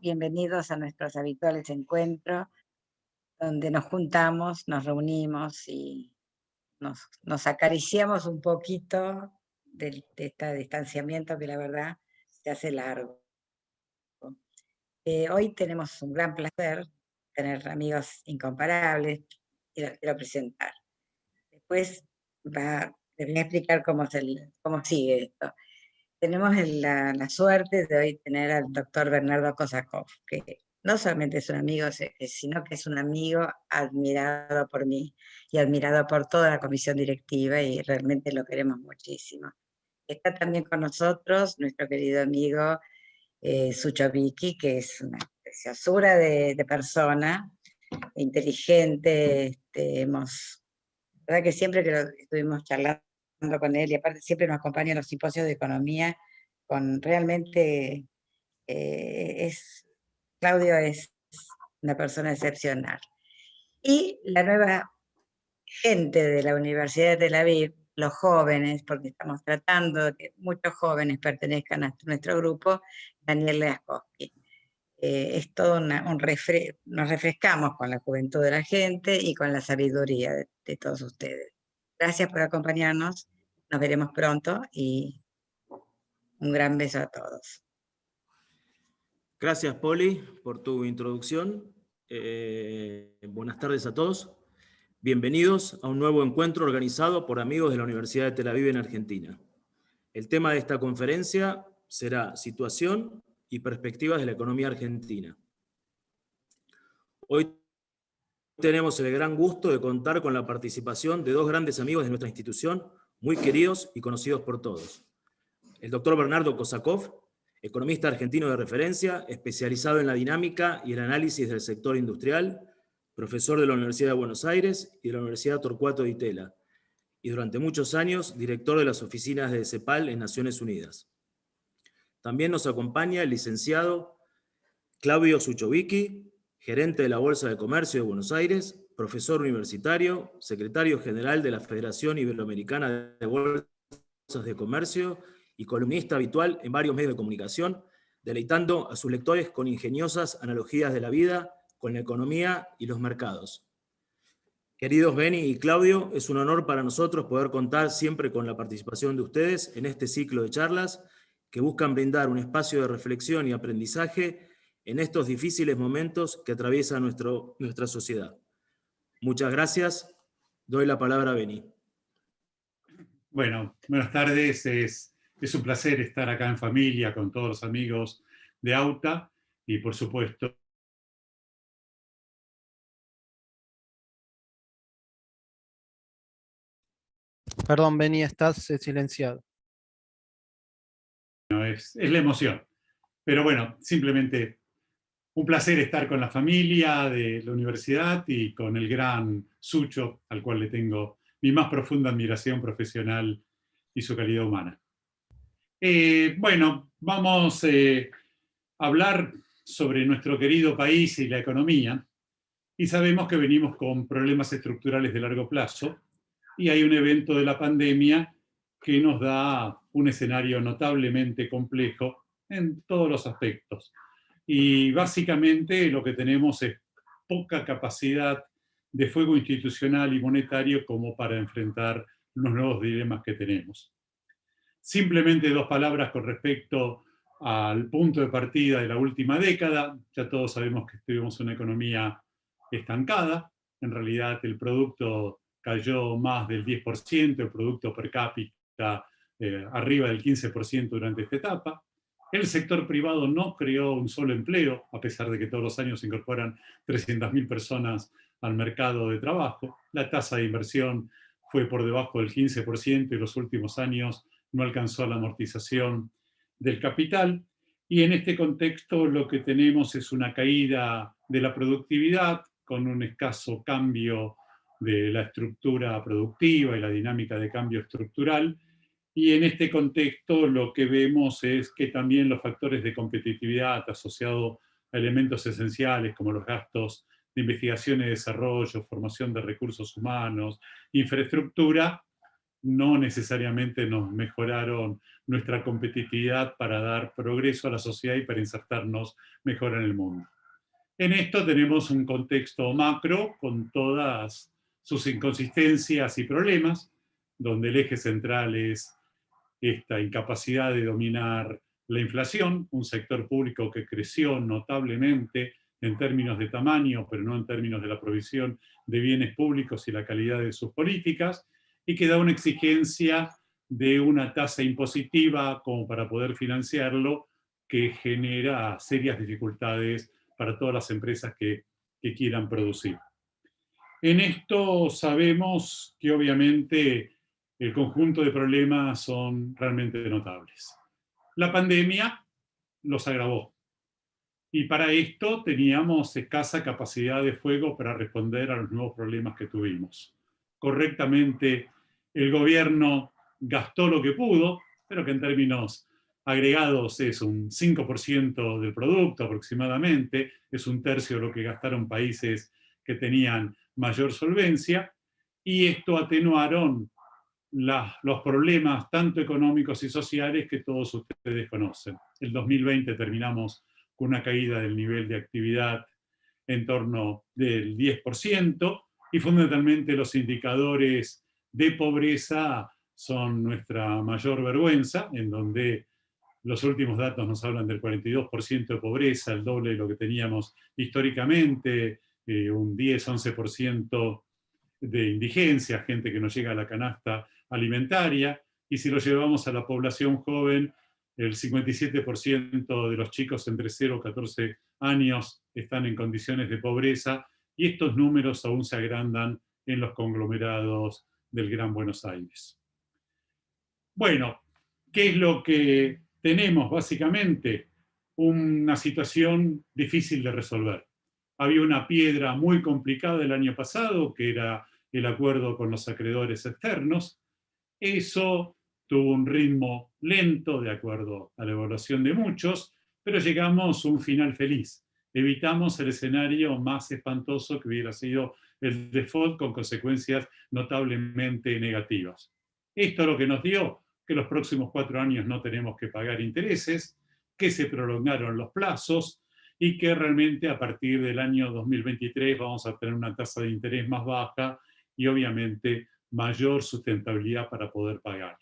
Bienvenidos a nuestros habituales encuentros, donde nos juntamos, nos reunimos y nos acariciamos un poquito de este distanciamiento que la verdad se hace largo. Hoy tenemos un gran placer, tener amigos incomparables, y los quiero presentar. Después les voy a explicar cómo sigue esto. Tenemos la suerte de hoy tener al doctor Bernardo Kosakov, que no solamente es un amigo, sino que es un amigo admirado por mí y admirado por toda la comisión directiva, y realmente lo queremos muchísimo. Está también con nosotros nuestro querido amigo Sucho Vicky, que es una preciosura de persona, inteligente. La verdad que siempre que estuvimos charlando con él, y aparte siempre nos acompaña en los simposios de economía, realmente Claudio es una persona excepcional. Y la nueva gente de la Universidad de Tel Aviv, los jóvenes, porque estamos tratando de que muchos jóvenes pertenezcan a nuestro grupo, Daniel Leaskowski. Es todo nos refrescamos con la juventud de la gente y con la sabiduría de todos ustedes. Gracias por acompañarnos, nos veremos pronto y un gran beso a todos. Gracias, Poli, por tu introducción. Buenas tardes a todos. Bienvenidos a un nuevo encuentro organizado por amigos de la Universidad de Tel Aviv en Argentina. El tema de esta conferencia será Situación y perspectivas de la economía argentina. Hoy tenemos el gran gusto de contar con la participación de dos grandes amigos de nuestra institución, muy queridos y conocidos por todos. El doctor Bernardo Kosakov, economista argentino de referencia, especializado en la dinámica y el análisis del sector industrial, profesor de la Universidad de Buenos Aires y de la Universidad Torcuato Di Itela, y durante muchos años director de las oficinas de CEPAL en Naciones Unidas. También nos acompaña el licenciado Claudio Suchovicki, gerente de la Bolsa de Comercio de Buenos Aires, profesor universitario, secretario general de la Federación Iberoamericana de Bolsas de Comercio y columnista habitual en varios medios de comunicación, deleitando a sus lectores con ingeniosas analogías de la vida, con la economía y los mercados. Queridos Beni y Claudio, es un honor para nosotros poder contar siempre con la participación de ustedes en este ciclo de charlas que buscan brindar un espacio de reflexión y aprendizaje en estos difíciles momentos que atraviesa nuestra sociedad. Muchas gracias. Doy la palabra a Beni. Bueno, buenas tardes. Es un placer estar acá en familia con todos los amigos de AUTA y, por supuesto, Perdón, Beni, estás silenciado. es la emoción. Pero bueno, simplemente un placer estar con la familia de la universidad y con el gran Sucho, al cual le tengo mi más profunda admiración profesional y su calidad humana. Bueno, vamos a hablar sobre nuestro querido país y la economía, y sabemos que venimos con problemas estructurales de largo plazo, y hay un evento de la pandemia que nos da un escenario notablemente complejo en todos los aspectos. Y básicamente lo que tenemos es poca capacidad de fuego institucional y monetario como para enfrentar los nuevos dilemas que tenemos. Simplemente dos palabras con respecto al punto de partida de la última década. Ya todos sabemos que tuvimos una economía estancada. En realidad el producto cayó más del 10%, el producto per cápita arriba del 15% durante esta etapa. El sector privado no creó un solo empleo, a pesar de que todos los años se incorporan 300.000 personas al mercado de trabajo. La tasa de inversión fue por debajo del 15% y los últimos años no alcanzó la amortización del capital. Y en este contexto lo que tenemos es una caída de la productividad con un escaso cambio de la estructura productiva y la dinámica de cambio estructural. Y en este contexto lo que vemos es que también los factores de competitividad asociados a elementos esenciales como los gastos de investigación y desarrollo, formación de recursos humanos, infraestructura, no necesariamente nos mejoraron nuestra competitividad para dar progreso a la sociedad y para insertarnos mejor en el mundo. En esto tenemos un contexto macro con todas sus inconsistencias y problemas, donde el eje central es esta incapacidad de dominar la inflación, un sector público que creció notablemente en términos de tamaño, pero no en términos de la provisión de bienes públicos y la calidad de sus políticas, y que da una exigencia de una tasa impositiva como para poder financiarlo, que genera serias dificultades para todas las empresas que quieran producir. En esto sabemos que obviamente el conjunto de problemas son realmente notables. La pandemia los agravó. Y para esto teníamos escasa capacidad de fuego para responder a los nuevos problemas que tuvimos. Correctamente, el gobierno gastó lo que pudo, pero que en términos agregados es un 5% del producto aproximadamente, es un tercio de lo que gastaron países que tenían mayor solvencia, y esto atenuaron los problemas tanto económicos y sociales que todos ustedes conocen. El 2020 terminamos con una caída del nivel de actividad en torno del 10%, y fundamentalmente los indicadores de pobreza son nuestra mayor vergüenza, en donde los últimos datos nos hablan del 42% de pobreza, el doble de lo que teníamos históricamente, un 10-11% de indigencia, gente que no llega a la canasta alimentaria, y si lo llevamos a la población joven, el 57% de los chicos entre 0 y 14 años están en condiciones de pobreza, y estos números aún se agrandan en los conglomerados del Gran Buenos Aires. Bueno, ¿qué es lo que tenemos? Básicamente, una situación difícil de resolver. Había una piedra muy complicada el año pasado, que era el acuerdo con los acreedores externos. Eso tuvo un ritmo lento, de acuerdo a la evaluación de muchos, pero llegamos a un final feliz. Evitamos el escenario más espantoso que hubiera sido el default, con consecuencias notablemente negativas. Esto lo que nos dio que los próximos 4 años no tenemos que pagar intereses, que se prolongaron los plazos, y que realmente a partir del año 2023 vamos a tener una tasa de interés más baja y obviamente mayor sustentabilidad para poder pagarla.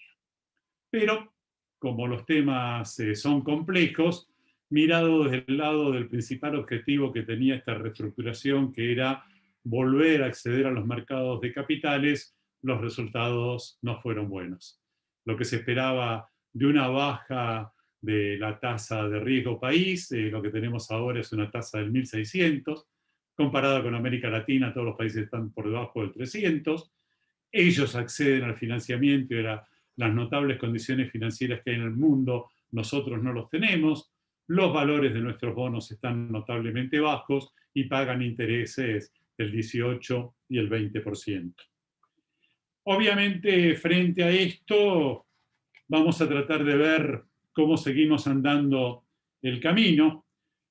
Pero, como los temas son complejos, mirado desde el lado del principal objetivo que tenía esta reestructuración, que era volver a acceder a los mercados de capitales, los resultados no fueron buenos. Lo que se esperaba de una baja de la tasa de riesgo país, lo que tenemos ahora es una tasa del 1.600, comparada con América Latina, todos los países están por debajo del 300, ellos acceden al financiamiento y a las notables condiciones financieras que hay en el mundo, nosotros no los tenemos, los valores de nuestros bonos están notablemente bajos y pagan intereses del 18 y el 20%. Obviamente, frente a esto, vamos a tratar de ver cómo seguimos andando el camino,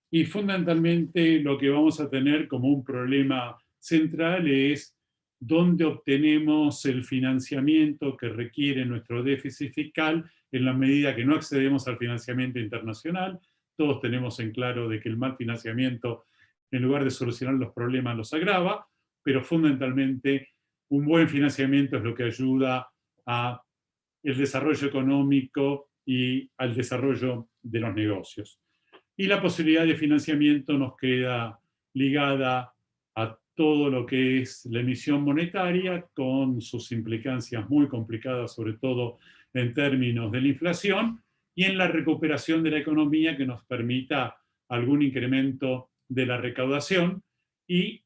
y fundamentalmente lo que vamos a tener como un problema central es dónde obtenemos el financiamiento que requiere nuestro déficit fiscal en la medida que no accedemos al financiamiento internacional. Todos tenemos en claro de que el mal financiamiento, en lugar de solucionar los problemas, los agrava, pero fundamentalmente un buen financiamiento es lo que ayuda al desarrollo económico y al desarrollo de los negocios. Y la posibilidad de financiamiento nos queda ligada a todo lo que es la emisión monetaria, con sus implicancias muy complicadas, sobre todo en términos de la inflación, y en la recuperación de la economía que nos permita algún incremento de la recaudación y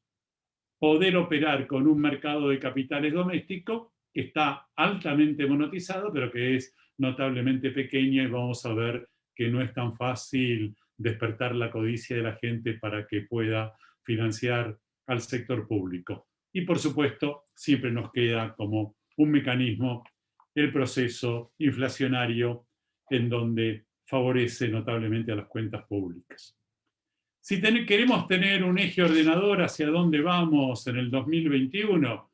poder operar con un mercado de capitales doméstico que está altamente monetizado, pero que es notablemente pequeño, y vamos a ver que no es tan fácil despertar la codicia de la gente para que pueda financiar al sector público. Y por supuesto, siempre nos queda como un mecanismo el proceso inflacionario, en donde favorece notablemente a las cuentas públicas. Si queremos tener un eje ordenador hacia dónde vamos en el 2021,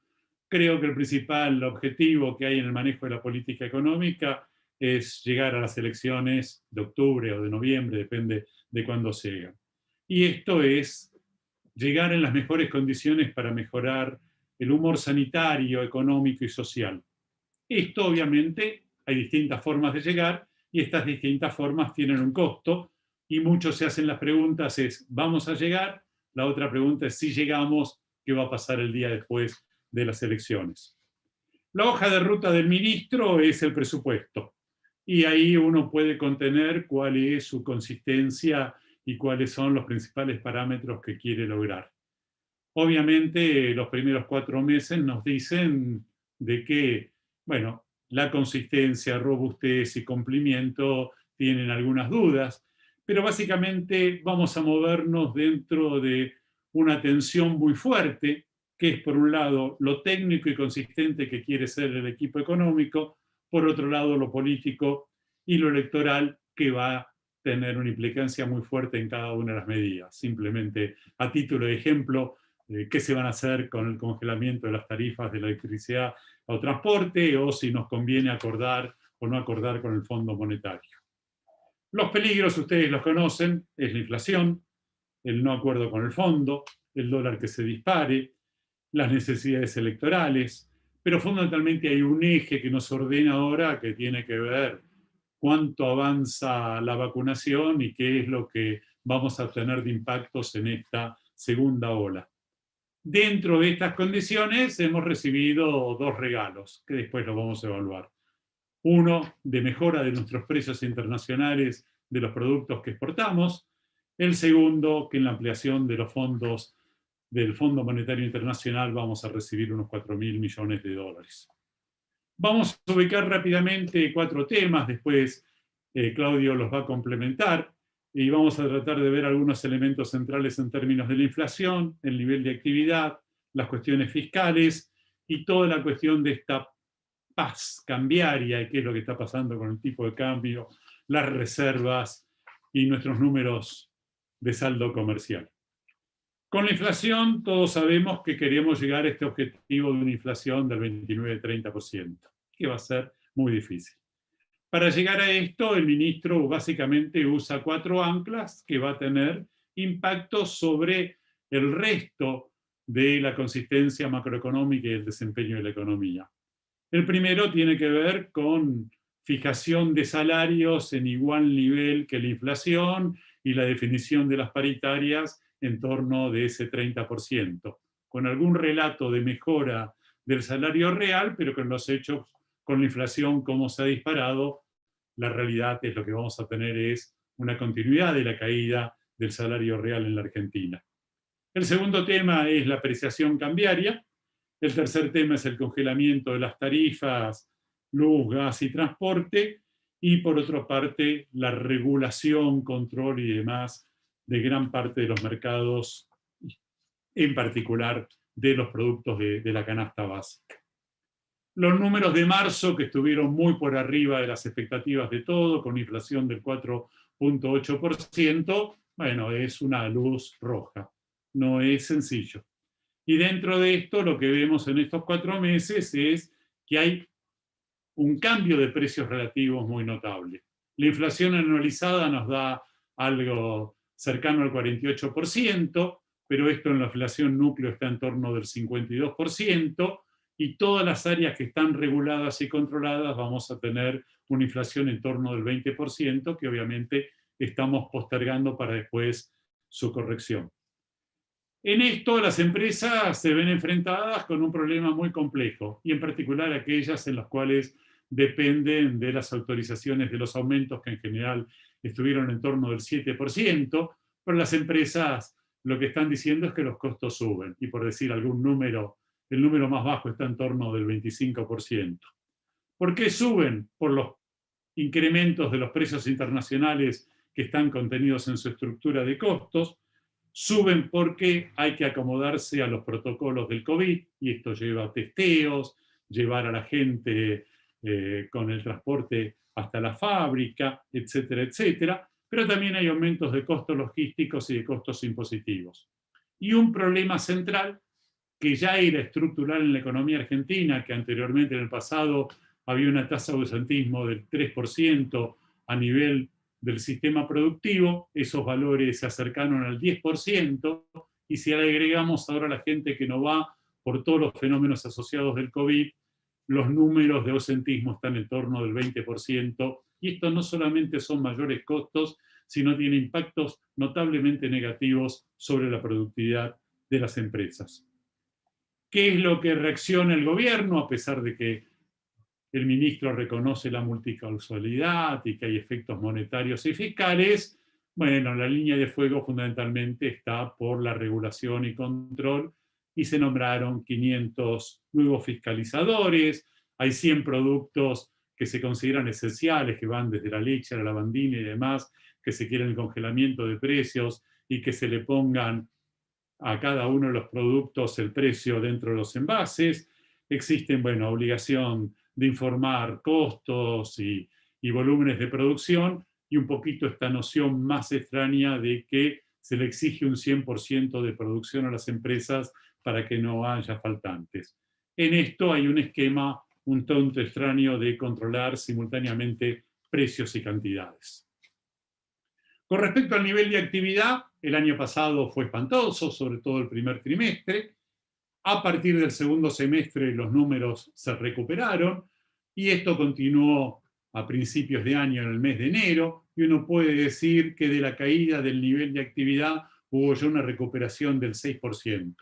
creo que el principal objetivo que hay en el manejo de la política económica es llegar a las elecciones de octubre o de noviembre, depende de cuándo llegan. Y esto es llegar en las mejores condiciones para mejorar el humor sanitario, económico y social. Esto, obviamente, hay distintas formas de llegar y estas distintas formas tienen un costo y muchos se hacen las preguntas es, ¿vamos a llegar? La otra pregunta es, si llegamos, ¿qué va a pasar el día después de las elecciones? La hoja de ruta del ministro es el presupuesto y ahí uno puede contener cuál es su consistencia y cuáles son los principales parámetros que quiere lograr. Obviamente, los primeros 4 meses nos dicen de que, bueno, la consistencia, robustez y cumplimiento tienen algunas dudas, pero básicamente vamos a movernos dentro de una tensión muy fuerte, que es por un lado lo técnico y consistente que quiere ser el equipo económico, por otro lado lo político y lo electoral, que va a tener una implicancia muy fuerte en cada una de las medidas. Simplemente a título de ejemplo, qué se van a hacer con el congelamiento de las tarifas de la electricidad o transporte, o si nos conviene acordar o no acordar con el Fondo Monetario. Los peligros, ustedes los conocen, es la inflación, el no acuerdo con el fondo, el dólar que se dispare, las necesidades electorales, pero fundamentalmente hay un eje que nos ordena ahora que tiene que ver cuánto avanza la vacunación y qué es lo que vamos a tener de impactos en esta segunda ola. Dentro de estas condiciones hemos recibido 2 regalos, que después los vamos a evaluar. Uno, de mejora de nuestros precios internacionales de los productos que exportamos. El segundo, que en la ampliación de los fondos del Fondo Monetario Internacional vamos a recibir unos 4.000 millones de dólares. Vamos a ubicar rápidamente 4 temas, después Claudio los va a complementar, y vamos a tratar de ver algunos elementos centrales en términos de la inflación, el nivel de actividad, las cuestiones fiscales y toda la cuestión de esta paz cambiaria y qué es lo que está pasando con el tipo de cambio, las reservas y nuestros números de saldo comercial. Con la inflación, todos sabemos que queremos llegar a este objetivo de una inflación del 29-30%, que va a ser muy difícil. Para llegar a esto, el ministro básicamente usa 4 anclas que va a tener impacto sobre el resto de la consistencia macroeconómica y el desempeño de la economía. El primero tiene que ver con fijación de salarios en igual nivel que la inflación y la definición de las paritarias en torno de ese 30%, con algún relato de mejora del salario real, pero con los hechos, con la inflación como se ha disparado, la realidad es lo que vamos a tener es una continuidad de la caída del salario real en la Argentina. El segundo tema es la apreciación cambiaria. El tercer tema es el congelamiento de las tarifas, luz, gas y transporte. Y por otra parte, la regulación, control y demás de gran parte de los mercados, en particular de los productos de la canasta básica. Los números de marzo, que estuvieron muy por arriba de las expectativas de todo, con inflación del 4,8%, bueno, es una luz roja. No es sencillo. Y dentro de esto, lo que vemos en estos 4 meses es que hay un cambio de precios relativos muy notable. La inflación anualizada nos da algo cercano al 48%, pero esto en la inflación núcleo está en torno del 52%, y todas las áreas que están reguladas y controladas vamos a tener una inflación en torno del 20%, que obviamente estamos postergando para después su corrección. En esto las empresas se ven enfrentadas con un problema muy complejo, y en particular aquellas en las cuales dependen de las autorizaciones de los aumentos, que en general estuvieron en torno del 7%, pero las empresas lo que están diciendo es que los costos suben, y por decir algún número, el número más bajo está en torno del 25%. ¿Por qué suben? Por los incrementos de los precios internacionales que están contenidos en su estructura de costos. Suben porque hay que acomodarse a los protocolos del COVID, y esto lleva a testeos, llevar a la gente con el transporte hasta la fábrica, etcétera, etcétera. Pero también hay aumentos de costos logísticos y de costos impositivos. Y un problema central que ya era estructural en la economía argentina, que anteriormente en el pasado había una tasa de ausentismo del 3% a nivel del sistema productivo, esos valores se acercaron al 10%, y si le agregamos ahora a la gente que no va por todos los fenómenos asociados del COVID, los números de ausentismo están en torno del 20%, y esto no solamente son mayores costos, sino tiene impactos notablemente negativos sobre la productividad de las empresas. ¿Qué es lo que reacciona el gobierno, a pesar de que el ministro reconoce la multicausalidad y que hay efectos monetarios y fiscales? Bueno, la línea de fuego fundamentalmente está por la regulación y control, y se nombraron 500 nuevos fiscalizadores, hay 100 productos que se consideran esenciales, que van desde la leche a la lavandina y demás, que se quieren el congelamiento de precios y que se le pongan a cada uno de los productos el precio dentro de los envases. Existen, bueno, obligación de informar costos y volúmenes de producción, y un poquito esta noción más extraña de que se le exige un 100% de producción a las empresas para que no haya faltantes. En esto hay un esquema un tanto extraño de controlar simultáneamente precios y cantidades. Con respecto al nivel de actividad, el año pasado fue espantoso, sobre todo el primer trimestre. A partir del segundo semestre los números se recuperaron, y esto continuó a principios de año, en el mes de enero, y uno puede decir que de la caída del nivel de actividad hubo ya una recuperación del 6%.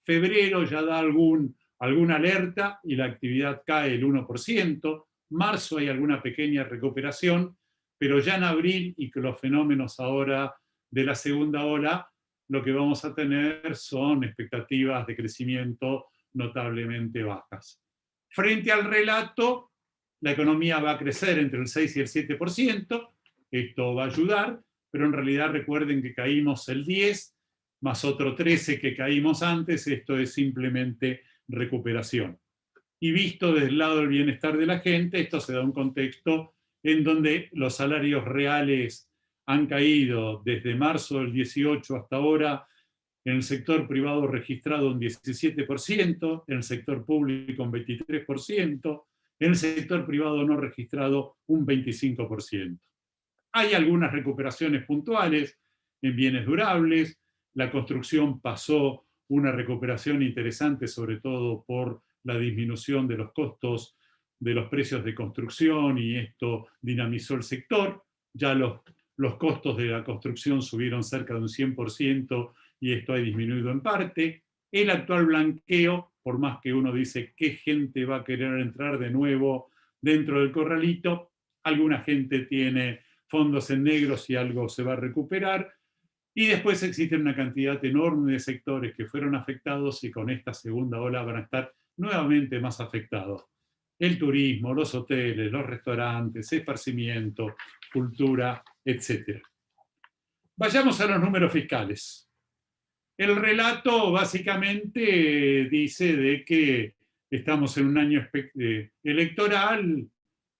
Febrero ya da alguna alerta y la actividad cae el 1%. Marzo hay alguna pequeña recuperación, pero ya en abril, y con los fenómenos ahora de la segunda ola, lo que vamos a tener son expectativas de crecimiento notablemente bajas. Frente al relato, la economía va a crecer entre el 6 y el 7%, esto va a ayudar, pero en realidad recuerden que caímos el 10, más otro 13 que caímos antes, esto es simplemente recuperación. Y visto desde el lado del bienestar de la gente, esto se da un contexto en donde los salarios reales han caído desde marzo del 18 hasta ahora, en el sector privado registrado un 17%, en el sector público un 23%, en el sector privado no registrado un 25%. Hay algunas recuperaciones puntuales en bienes durables, la construcción pasó una recuperación interesante, sobre todo por la disminución de los costos de los precios de construcción, y esto dinamizó el sector. Ya los costos de la construcción subieron cerca de un 100%, y esto ha disminuido en parte. El actual blanqueo, por más que uno dice qué gente va a querer entrar de nuevo dentro del corralito, alguna gente tiene fondos en negros y algo se va a recuperar. Y después existe una cantidad enorme de sectores que fueron afectados y con esta segunda ola van a estar nuevamente más afectados. El turismo, los hoteles, los restaurantes, esparcimiento, cultura, etc. Vayamos a los números fiscales. El relato básicamente dice de que estamos en un año electoral,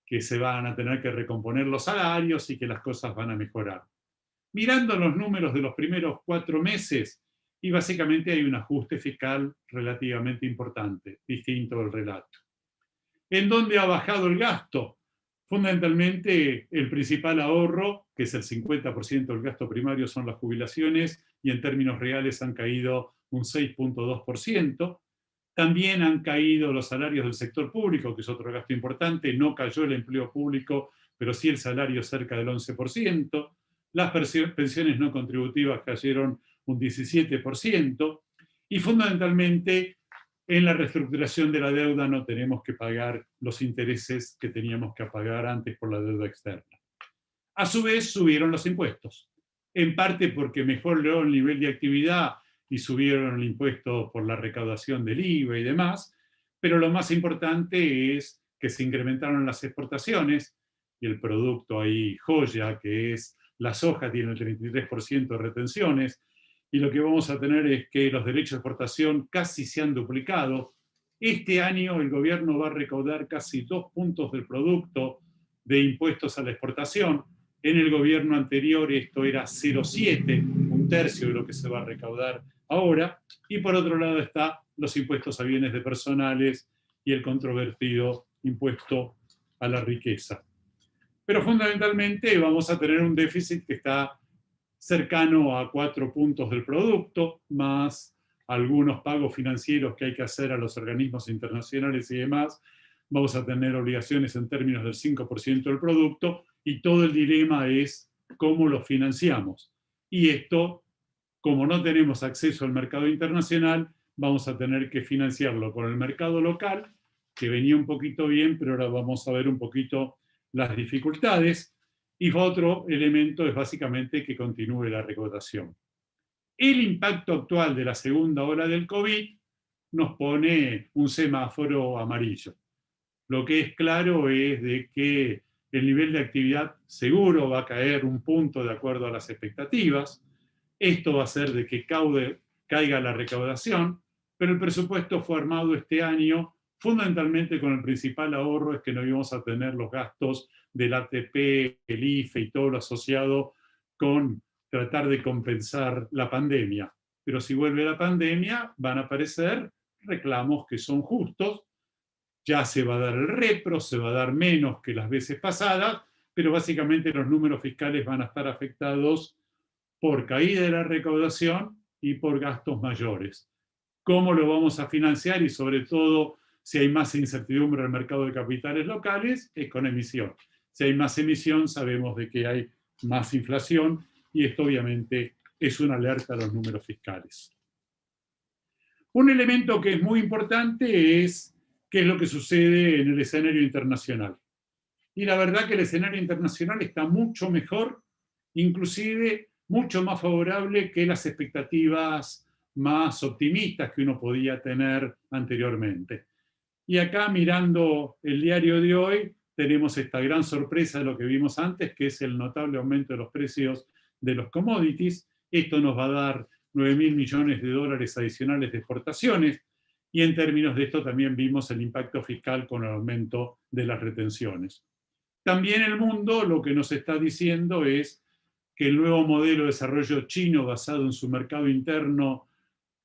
que se van a tener que recomponer los salarios y que las cosas van a mejorar. Mirando los números de los primeros 4 meses, y básicamente hay un ajuste fiscal relativamente importante, distinto del relato. ¿En dónde ha bajado el gasto? Fundamentalmente el principal ahorro, que es el 50% del gasto primario, son las jubilaciones, y en términos reales han caído un 6.2%. También han caído los salarios del sector público, que es otro gasto importante. No cayó el empleo público, pero sí el salario cerca del 11%. Las pensiones no contributivas cayeron un 17%. Y fundamentalmente, en la reestructuración de la deuda no tenemos que pagar los intereses que teníamos que pagar antes por la deuda externa. A su vez, subieron los impuestos. En parte porque mejoró el nivel de actividad y subieron el impuesto por la recaudación del IVA y demás, pero lo más importante es que se incrementaron las exportaciones, y el producto ahí joya, que es la soja, tiene el 33% de retenciones, y lo que vamos a tener es que los derechos de exportación casi se han duplicado. Este año el gobierno va a recaudar casi 2 puntos del producto de impuestos a la exportación. En el gobierno anterior esto era 0,7, un 1/3 de lo que se va a recaudar ahora, y por otro lado está los impuestos a bienes de personales y el controvertido impuesto a la riqueza. Pero fundamentalmente vamos a tener un déficit que está cercano a 4 puntos del producto, más algunos pagos financieros que hay que hacer a los organismos internacionales y demás. Vamos a tener obligaciones en términos del 5% del producto, y todo el dilema es cómo lo financiamos. Y esto, como no tenemos acceso al mercado internacional, vamos a tener que financiarlo con el mercado local, que venía un poquito bien, pero ahora vamos a ver un poquito las dificultades. Y otro elemento es básicamente que continúe la recaudación. El impacto actual de la segunda ola del COVID nos pone un semáforo amarillo. Lo que es claro es de que el nivel de actividad seguro va a caer un punto de acuerdo a las expectativas. Esto va a hacer de que caiga la recaudación, pero el presupuesto fue armado este año fundamentalmente con el principal ahorro es que no íbamos a tener los gastos del ATP, el IFE y todo lo asociado con tratar de compensar la pandemia. Pero si vuelve la pandemia, van a aparecer reclamos que son justos. Ya se va a dar el repro, se va a dar menos que las veces pasadas, pero básicamente los números fiscales van a estar afectados por caída de la recaudación y por gastos mayores. ¿Cómo lo vamos a financiar? Y sobre todo, si hay más incertidumbre en el mercado de capitales locales, es con emisión. Si hay más emisión, sabemos de que hay más inflación, y esto obviamente es una alerta a los números fiscales. Un elemento que es muy importante es qué es lo que sucede en el escenario internacional. Y la verdad que el escenario internacional está mucho mejor, inclusive mucho más favorable que las expectativas más optimistas que uno podía tener anteriormente. Y acá, mirando el diario de hoy, tenemos esta gran sorpresa de lo que vimos antes, que es el notable aumento de los precios de los commodities. Esto nos va a dar 9.000 millones de dólares adicionales de exportaciones, y en términos de esto también vimos el impacto fiscal con el aumento de las retenciones. También el mundo lo que nos está diciendo es que el nuevo modelo de desarrollo chino basado en su mercado interno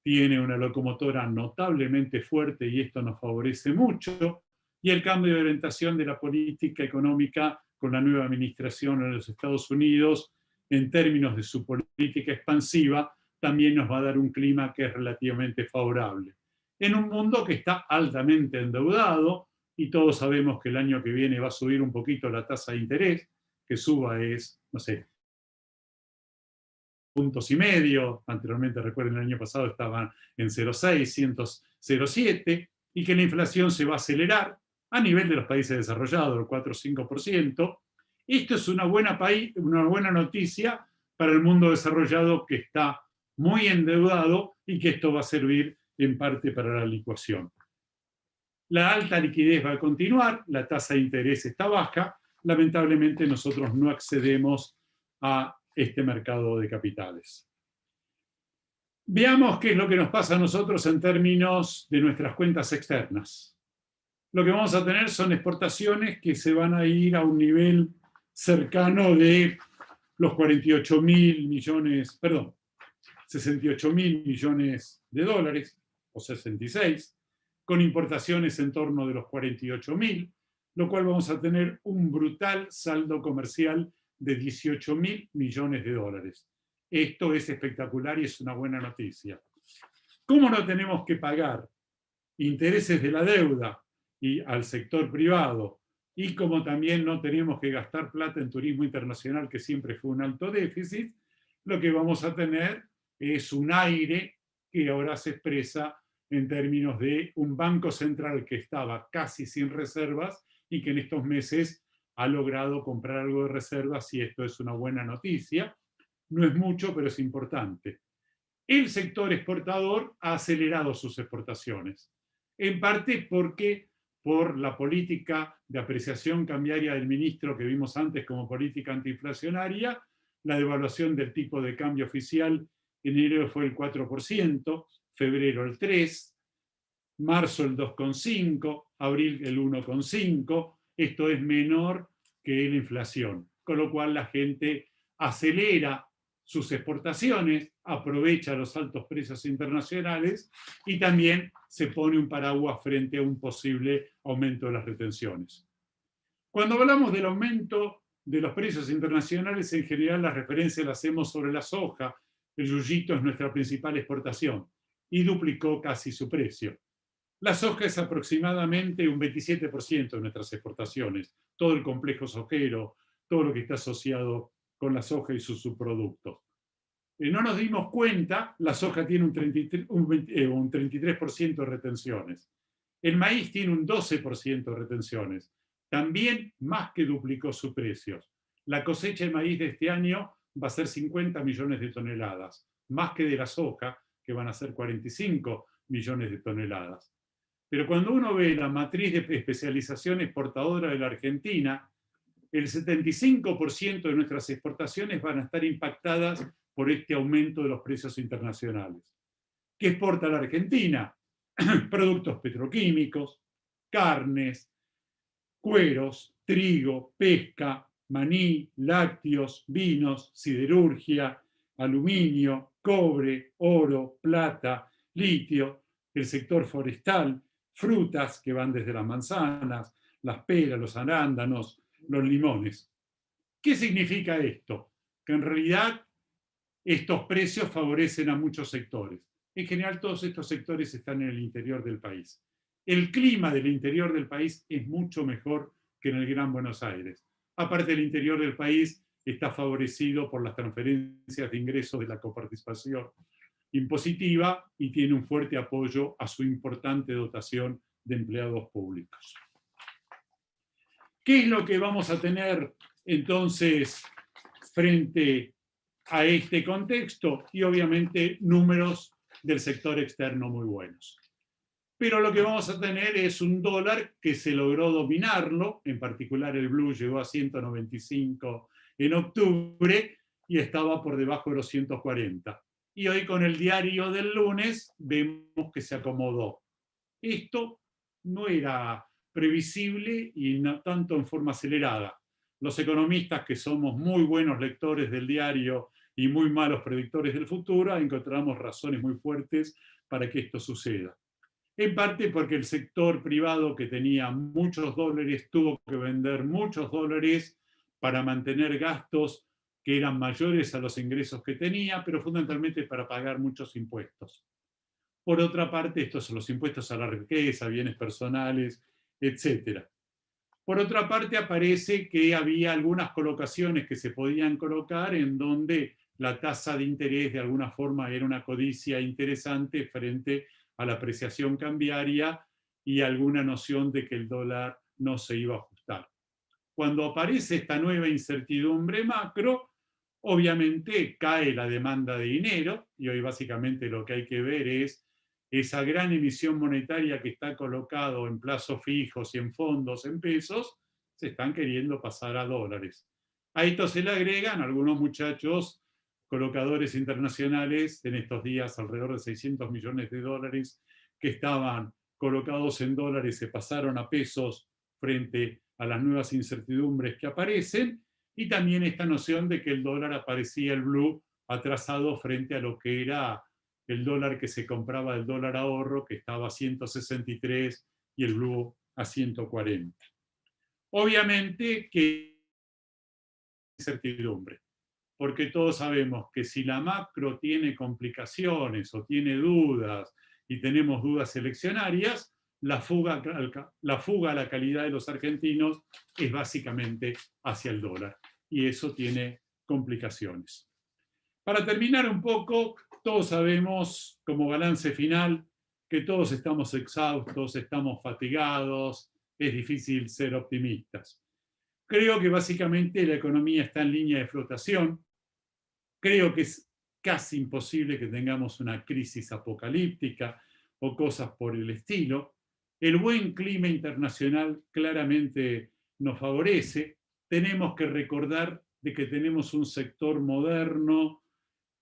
tiene una locomotora notablemente fuerte, y esto nos favorece mucho, y el cambio de orientación de la política económica con la nueva administración en los Estados Unidos en términos de su política expansiva también nos va a dar un clima que es relativamente favorable. En un mundo que está altamente endeudado, y todos sabemos que el año que viene va a subir un poquito la tasa de interés, que suba es, no sé, 1,5 puntos, anteriormente recuerden el año pasado estaban en 0,6, 0,7, y que la inflación se va a acelerar a nivel de los países desarrollados, el 4 o 5%. Esto es una buena noticia para el mundo desarrollado, que está muy endeudado, y que esto va a servir en parte para la licuación. La alta liquidez va a continuar, la tasa de interés está baja, lamentablemente nosotros no accedemos a este mercado de capitales. Veamos qué es lo que nos pasa a nosotros en términos de nuestras cuentas externas. Lo que vamos a tener son exportaciones que se van a ir a un nivel cercano de los 68.000 millones, perdón, 68.000 millones de dólares, o 66, con importaciones en torno de los 48.000, lo cual vamos a tener un brutal saldo comercial de 18.000 millones de dólares. Esto es espectacular y es una buena noticia. ¿Cómo no tenemos que pagar intereses de la deuda y al sector privado? Y como también no tenemos que gastar plata en turismo internacional, que siempre fue un alto déficit, lo que vamos a tener es un aire que ahora se expresa en términos de un banco central que estaba casi sin reservas y que en estos meses ha logrado comprar algo de reservas, y esto es una buena noticia. No es mucho, pero es importante. El sector exportador ha acelerado sus exportaciones, en parte porque por la política de apreciación cambiaria del ministro que vimos antes como política antiinflacionaria, la devaluación del tipo de cambio oficial en enero fue el 4%, febrero el 3%, marzo el 2,5%, abril el 1,5%, esto es menor que la inflación, con lo cual la gente acelera sus exportaciones, aprovecha los altos precios internacionales y también se pone un paraguas frente a un posible aumento de las retenciones. Cuando hablamos del aumento de los precios internacionales, en general la referencia la hacemos sobre la soja. El yuyito es nuestra principal exportación y duplicó casi su precio. La soja es aproximadamente un 27% de nuestras exportaciones, todo el complejo sojero, todo lo que está asociado con la soja y sus subproductos. No nos dimos cuenta, la soja tiene un 33% de retenciones. El maíz tiene un 12% de retenciones. También más que duplicó sus precios. La cosecha de maíz de este año va a ser 50 millones de toneladas, más que de la soja, que van a ser 45 millones de toneladas. Pero cuando uno ve la matriz de especialización exportadora de la Argentina, el 75% de nuestras exportaciones van a estar impactadas por este aumento de los precios internacionales. ¿Qué exporta la Argentina? Productos petroquímicos, carnes, cueros, trigo, pesca, maní, lácteos, vinos, siderurgia, aluminio, cobre, oro, plata, litio, el sector forestal, frutas que van desde las manzanas, las peras, los arándanos, los limones. ¿Qué significa esto? Que en realidad estos precios favorecen a muchos sectores. En general todos estos sectores están en el interior del país. El clima del interior del país es mucho mejor que en el Gran Buenos Aires. Aparte, el interior del país está favorecido por las transferencias de ingresos de la coparticipación impositiva y tiene un fuerte apoyo a su importante dotación de empleados públicos. ¿Qué es lo que vamos a tener entonces frente a este contexto? Y obviamente números del sector externo muy buenos. Pero lo que vamos a tener es un dólar que se logró dominarlo, en particular el blue llegó a 195 en octubre y estaba por debajo de los 140. Y hoy con el diario del lunes vemos que se acomodó. Esto no era previsible y no tanto en forma acelerada. Los economistas, que somos muy buenos lectores del diario y muy malos predictores del futuro, encontramos razones muy fuertes para que esto suceda. En parte porque el sector privado, que tenía muchos dólares, tuvo que vender muchos dólares para mantener gastos que eran mayores a los ingresos que tenía, pero fundamentalmente para pagar muchos impuestos. Por otra parte, estos son los impuestos a la riqueza, bienes personales, etc. Por otra parte, aparece que había algunas colocaciones que se podían colocar en donde la tasa de interés de alguna forma era una codicia interesante frente a la apreciación cambiaria y alguna noción de que el dólar no se iba a ajustar. Cuando aparece esta nueva incertidumbre macro, obviamente cae la demanda de dinero, y hoy básicamente lo que hay que ver es esa gran emisión monetaria que está colocado en plazos fijos y en fondos en pesos, se están queriendo pasar a dólares. A esto se le agregan algunos muchachos colocadores internacionales, en estos días alrededor de 600 millones de dólares que estaban colocados en dólares, se pasaron a pesos frente a las nuevas incertidumbres que aparecen, y también esta noción de que el dólar aparecía el blue atrasado frente a lo que era el dólar que se compraba, el dólar ahorro, que estaba a 163 y el blue a 140. Obviamente que incertidumbre, porque todos sabemos que si la macro tiene complicaciones o tiene dudas y tenemos dudas eleccionarias, la fuga a la calidad de los argentinos es básicamente hacia el dólar, y eso tiene complicaciones. Para terminar un poco, todos sabemos como balance final que todos estamos exhaustos, estamos fatigados, es difícil ser optimistas. Creo que básicamente la economía está en línea de flotación. Creo que es casi imposible que tengamos una crisis apocalíptica o cosas por el estilo. El buen clima internacional claramente nos favorece. Tenemos que recordar de que tenemos un sector moderno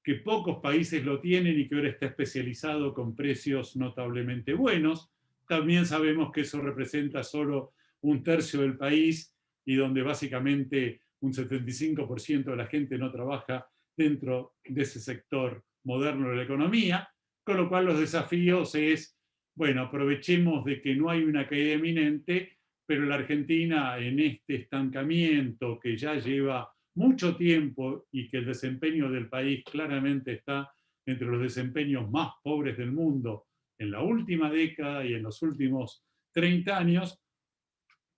que pocos países lo tienen y que ahora está especializado con precios notablemente buenos. También sabemos que eso representa solo un tercio del país y donde básicamente un 75% de la gente no trabaja dentro de ese sector moderno de la economía, con lo cual los desafíos es, bueno, aprovechemos de que no hay una caída inminente, pero la Argentina en este estancamiento que ya lleva mucho tiempo y que el desempeño del país claramente está entre los desempeños más pobres del mundo en la última década y en los últimos 30 años,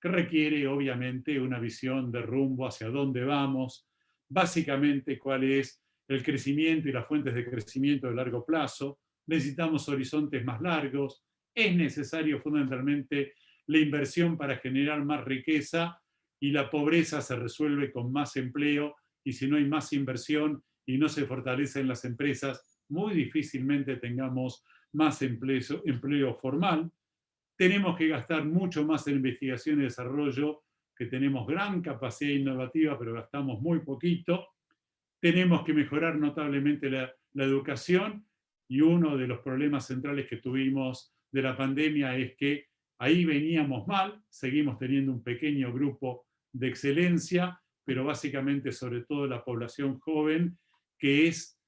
que requiere obviamente una visión de rumbo hacia dónde vamos, básicamente cuál es el crecimiento y las fuentes de crecimiento de largo plazo. Necesitamos horizontes más largos, es necesario fundamentalmente la inversión para generar más riqueza, y la pobreza se resuelve con más empleo, y si no hay más inversión y no se fortalecen las empresas, muy difícilmente tengamos más empleo formal. Tenemos que gastar mucho más en investigación y desarrollo, que tenemos gran capacidad innovativa, pero gastamos muy poquito. Tenemos que mejorar notablemente la educación, y uno de los problemas centrales que tuvimos de la pandemia es que ahí veníamos mal, seguimos teniendo un pequeño grupo de excelencia, pero básicamente sobre todo la población joven, que es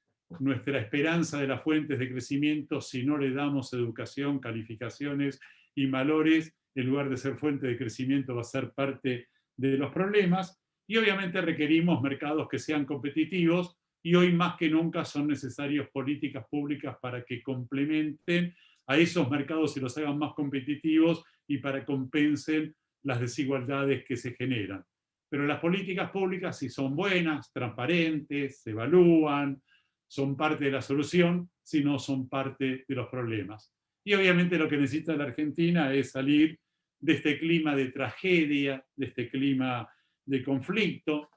nuestra esperanza de las fuentes de crecimiento. Si no le damos educación, calificaciones y valores, en lugar de ser fuente de crecimiento, va a ser parte de los problemas. Y obviamente requerimos mercados que sean competitivos, y hoy más que nunca son necesarias políticas públicas para que complementen a esos mercados y los hagan más competitivos, y para que compensen las desigualdades que se generan. Pero las políticas públicas, si son buenas, transparentes, se evalúan, son parte de la solución, si no son parte de los problemas. Y obviamente lo que necesita la Argentina es salir de este clima de tragedia, de este clima de conflicto,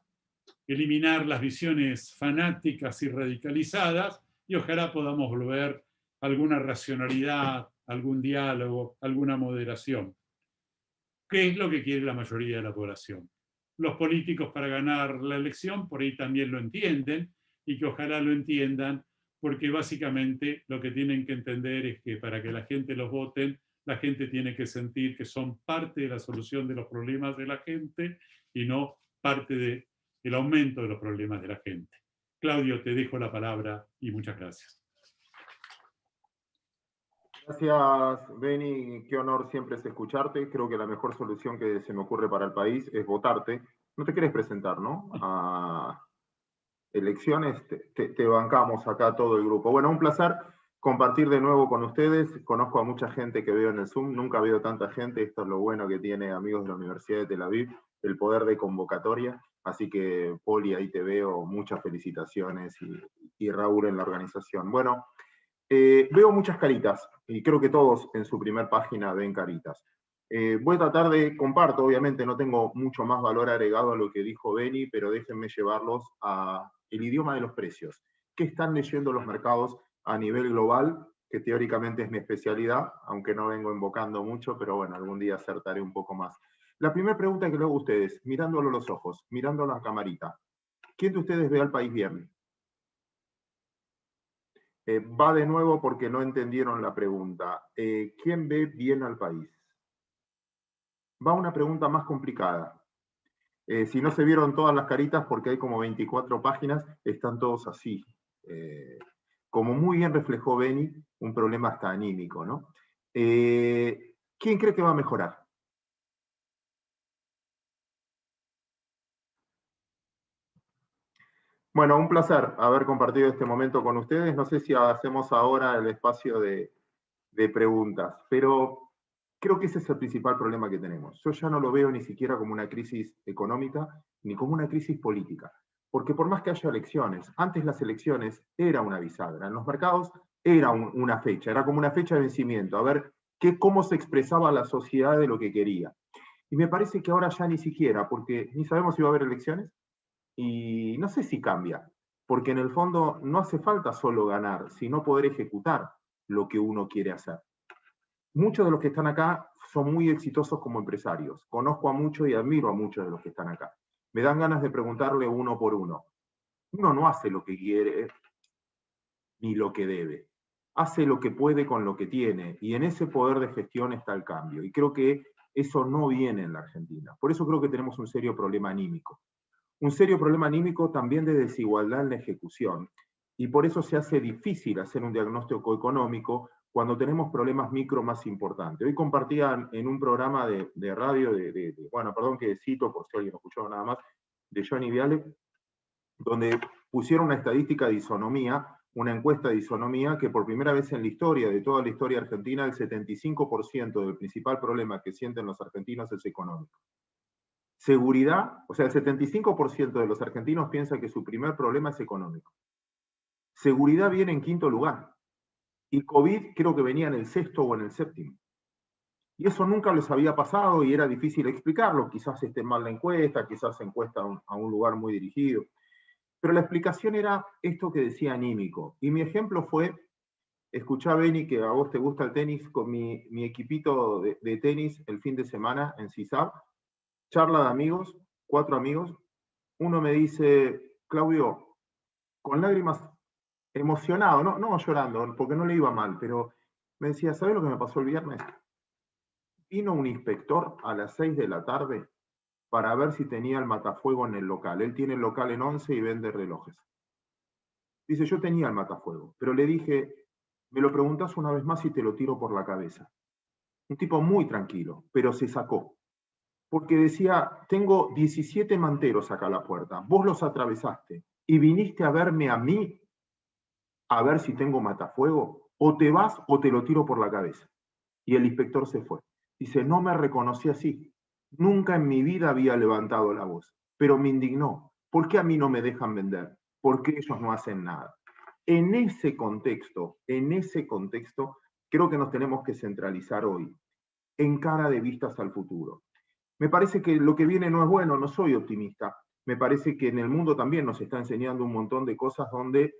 eliminar las visiones fanáticas y radicalizadas, y ojalá podamos volver a alguna racionalidad, algún diálogo, alguna moderación. ¿Qué es lo que quiere la mayoría de la población? Los políticos, para ganar la elección, por ahí también lo entienden, y que ojalá lo entiendan, porque básicamente lo que tienen que entender es que para que la gente los voten, la gente tiene que sentir que son parte de la solución de los problemas de la gente, y no parte del aumento de los problemas de la gente. Claudio, te dejo la palabra y muchas gracias. Gracias, Beni. Qué honor siempre es escucharte. Creo que la mejor solución que se me ocurre para el país es votarte. No te querés presentar, ¿no? A elecciones, te bancamos acá todo el grupo. Bueno, un placer compartir de nuevo con ustedes. Conozco a mucha gente que veo en el Zoom. Nunca veo tanta gente. Esto es lo bueno que tiene amigos de la Universidad de Tel Aviv, el poder de convocatoria. Así que, Poli, ahí te veo. Muchas felicitaciones, y Raúl en la organización. Bueno, veo muchas caritas, y creo que todos en su primer página ven caritas. Voy a tratar de, comparto, obviamente no tengo mucho más valor agregado a lo que dijo Beni, pero déjenme llevarlos a el idioma de los precios. ¿Qué están leyendo los mercados a nivel global? Que teóricamente es mi especialidad, aunque no vengo invocando mucho, pero bueno, algún día acertaré un poco más. La primera pregunta que le hago a ustedes, mirándolo a los ojos, mirando a la camarita, ¿quién de ustedes ve al país bien? Va de nuevo porque no entendieron la pregunta. ¿Quién ve bien al país? Va una pregunta más complicada. Si no se vieron todas las caritas, porque hay como 24 páginas, están todos así. Como muy bien reflejó Beni, un problema hasta anímico, ¿no? ¿Quién cree que va a mejorar? Bueno, un placer haber compartido este momento con ustedes. No sé si hacemos ahora el espacio de preguntas, pero creo que ese es el principal problema que tenemos. Yo ya no lo veo ni siquiera como una crisis económica ni como una crisis política, porque por más que haya elecciones, antes las elecciones era una bisagra, en los mercados era una fecha, era como una fecha de vencimiento, a ver cómo se expresaba la sociedad de lo que quería. Y me parece que ahora ya ni siquiera, porque ni sabemos si va a haber elecciones, y no sé si cambia, porque en el fondo no hace falta solo ganar, sino poder ejecutar lo que uno quiere hacer. Muchos de los que están acá son muy exitosos como empresarios. Conozco a muchos y admiro a muchos de los que están acá. Me dan ganas de preguntarle uno por uno. Uno no hace lo que quiere ni lo que debe. Hace lo que puede con lo que tiene, y en ese poder de gestión está el cambio. Y creo que eso no viene en la Argentina. Por eso creo que tenemos un serio problema anímico. Un serio problema anímico también de desigualdad en la ejecución. Y por eso se hace difícil hacer un diagnóstico económico cuando tenemos problemas micro más importantes. Hoy compartía en un programa de radio, bueno, perdón que cito por si alguien no escuchó nada más, de Johnny Viale, donde pusieron una estadística de isonomía, una encuesta de isonomía, que por primera vez en la historia, de toda la historia argentina, el 75% del principal problema que sienten los argentinos es económico. Seguridad, o sea, el 75% de los argentinos piensa que su primer problema es económico. Seguridad viene en quinto lugar. Y COVID creo que venía en el sexto o en el séptimo. Y eso nunca les había pasado y era difícil explicarlo. Quizás esté mal la encuesta, quizás se encuesta a un lugar muy dirigido. Pero la explicación era esto que decía anímico. Y mi ejemplo fue, escuchá, Beni, que a vos te gusta el tenis, con mi equipito de tenis el fin de semana en CISAP, charla de amigos, 4 amigos. Uno me dice, Claudio, con lágrimas, emocionado, no llorando, porque no le iba mal, pero me decía, ¿sabes lo que me pasó el viernes? Vino un inspector a las 6 de la tarde para ver si tenía el matafuego en el local. Él tiene el local en 11 y vende relojes. Dice, yo tenía el matafuego, pero le dije, me lo preguntás una vez más y te lo tiro por la cabeza. Un tipo muy tranquilo, pero se sacó. Porque decía, tengo 17 manteros acá a la puerta, vos los atravesaste y viniste a verme a mí a ver si tengo matafuego, o te vas o te lo tiro por la cabeza. Y el inspector se fue. Dice, no me reconocí así. Nunca en mi vida había levantado la voz, pero me indignó. ¿Por qué a mí no me dejan vender? ¿Por qué ellos no hacen nada? En ese contexto, creo que nos tenemos que centralizar hoy, en cara de vistas al futuro. Me parece que lo que viene no es bueno, no soy optimista. Me parece que en el mundo también nos está enseñando un montón de cosas donde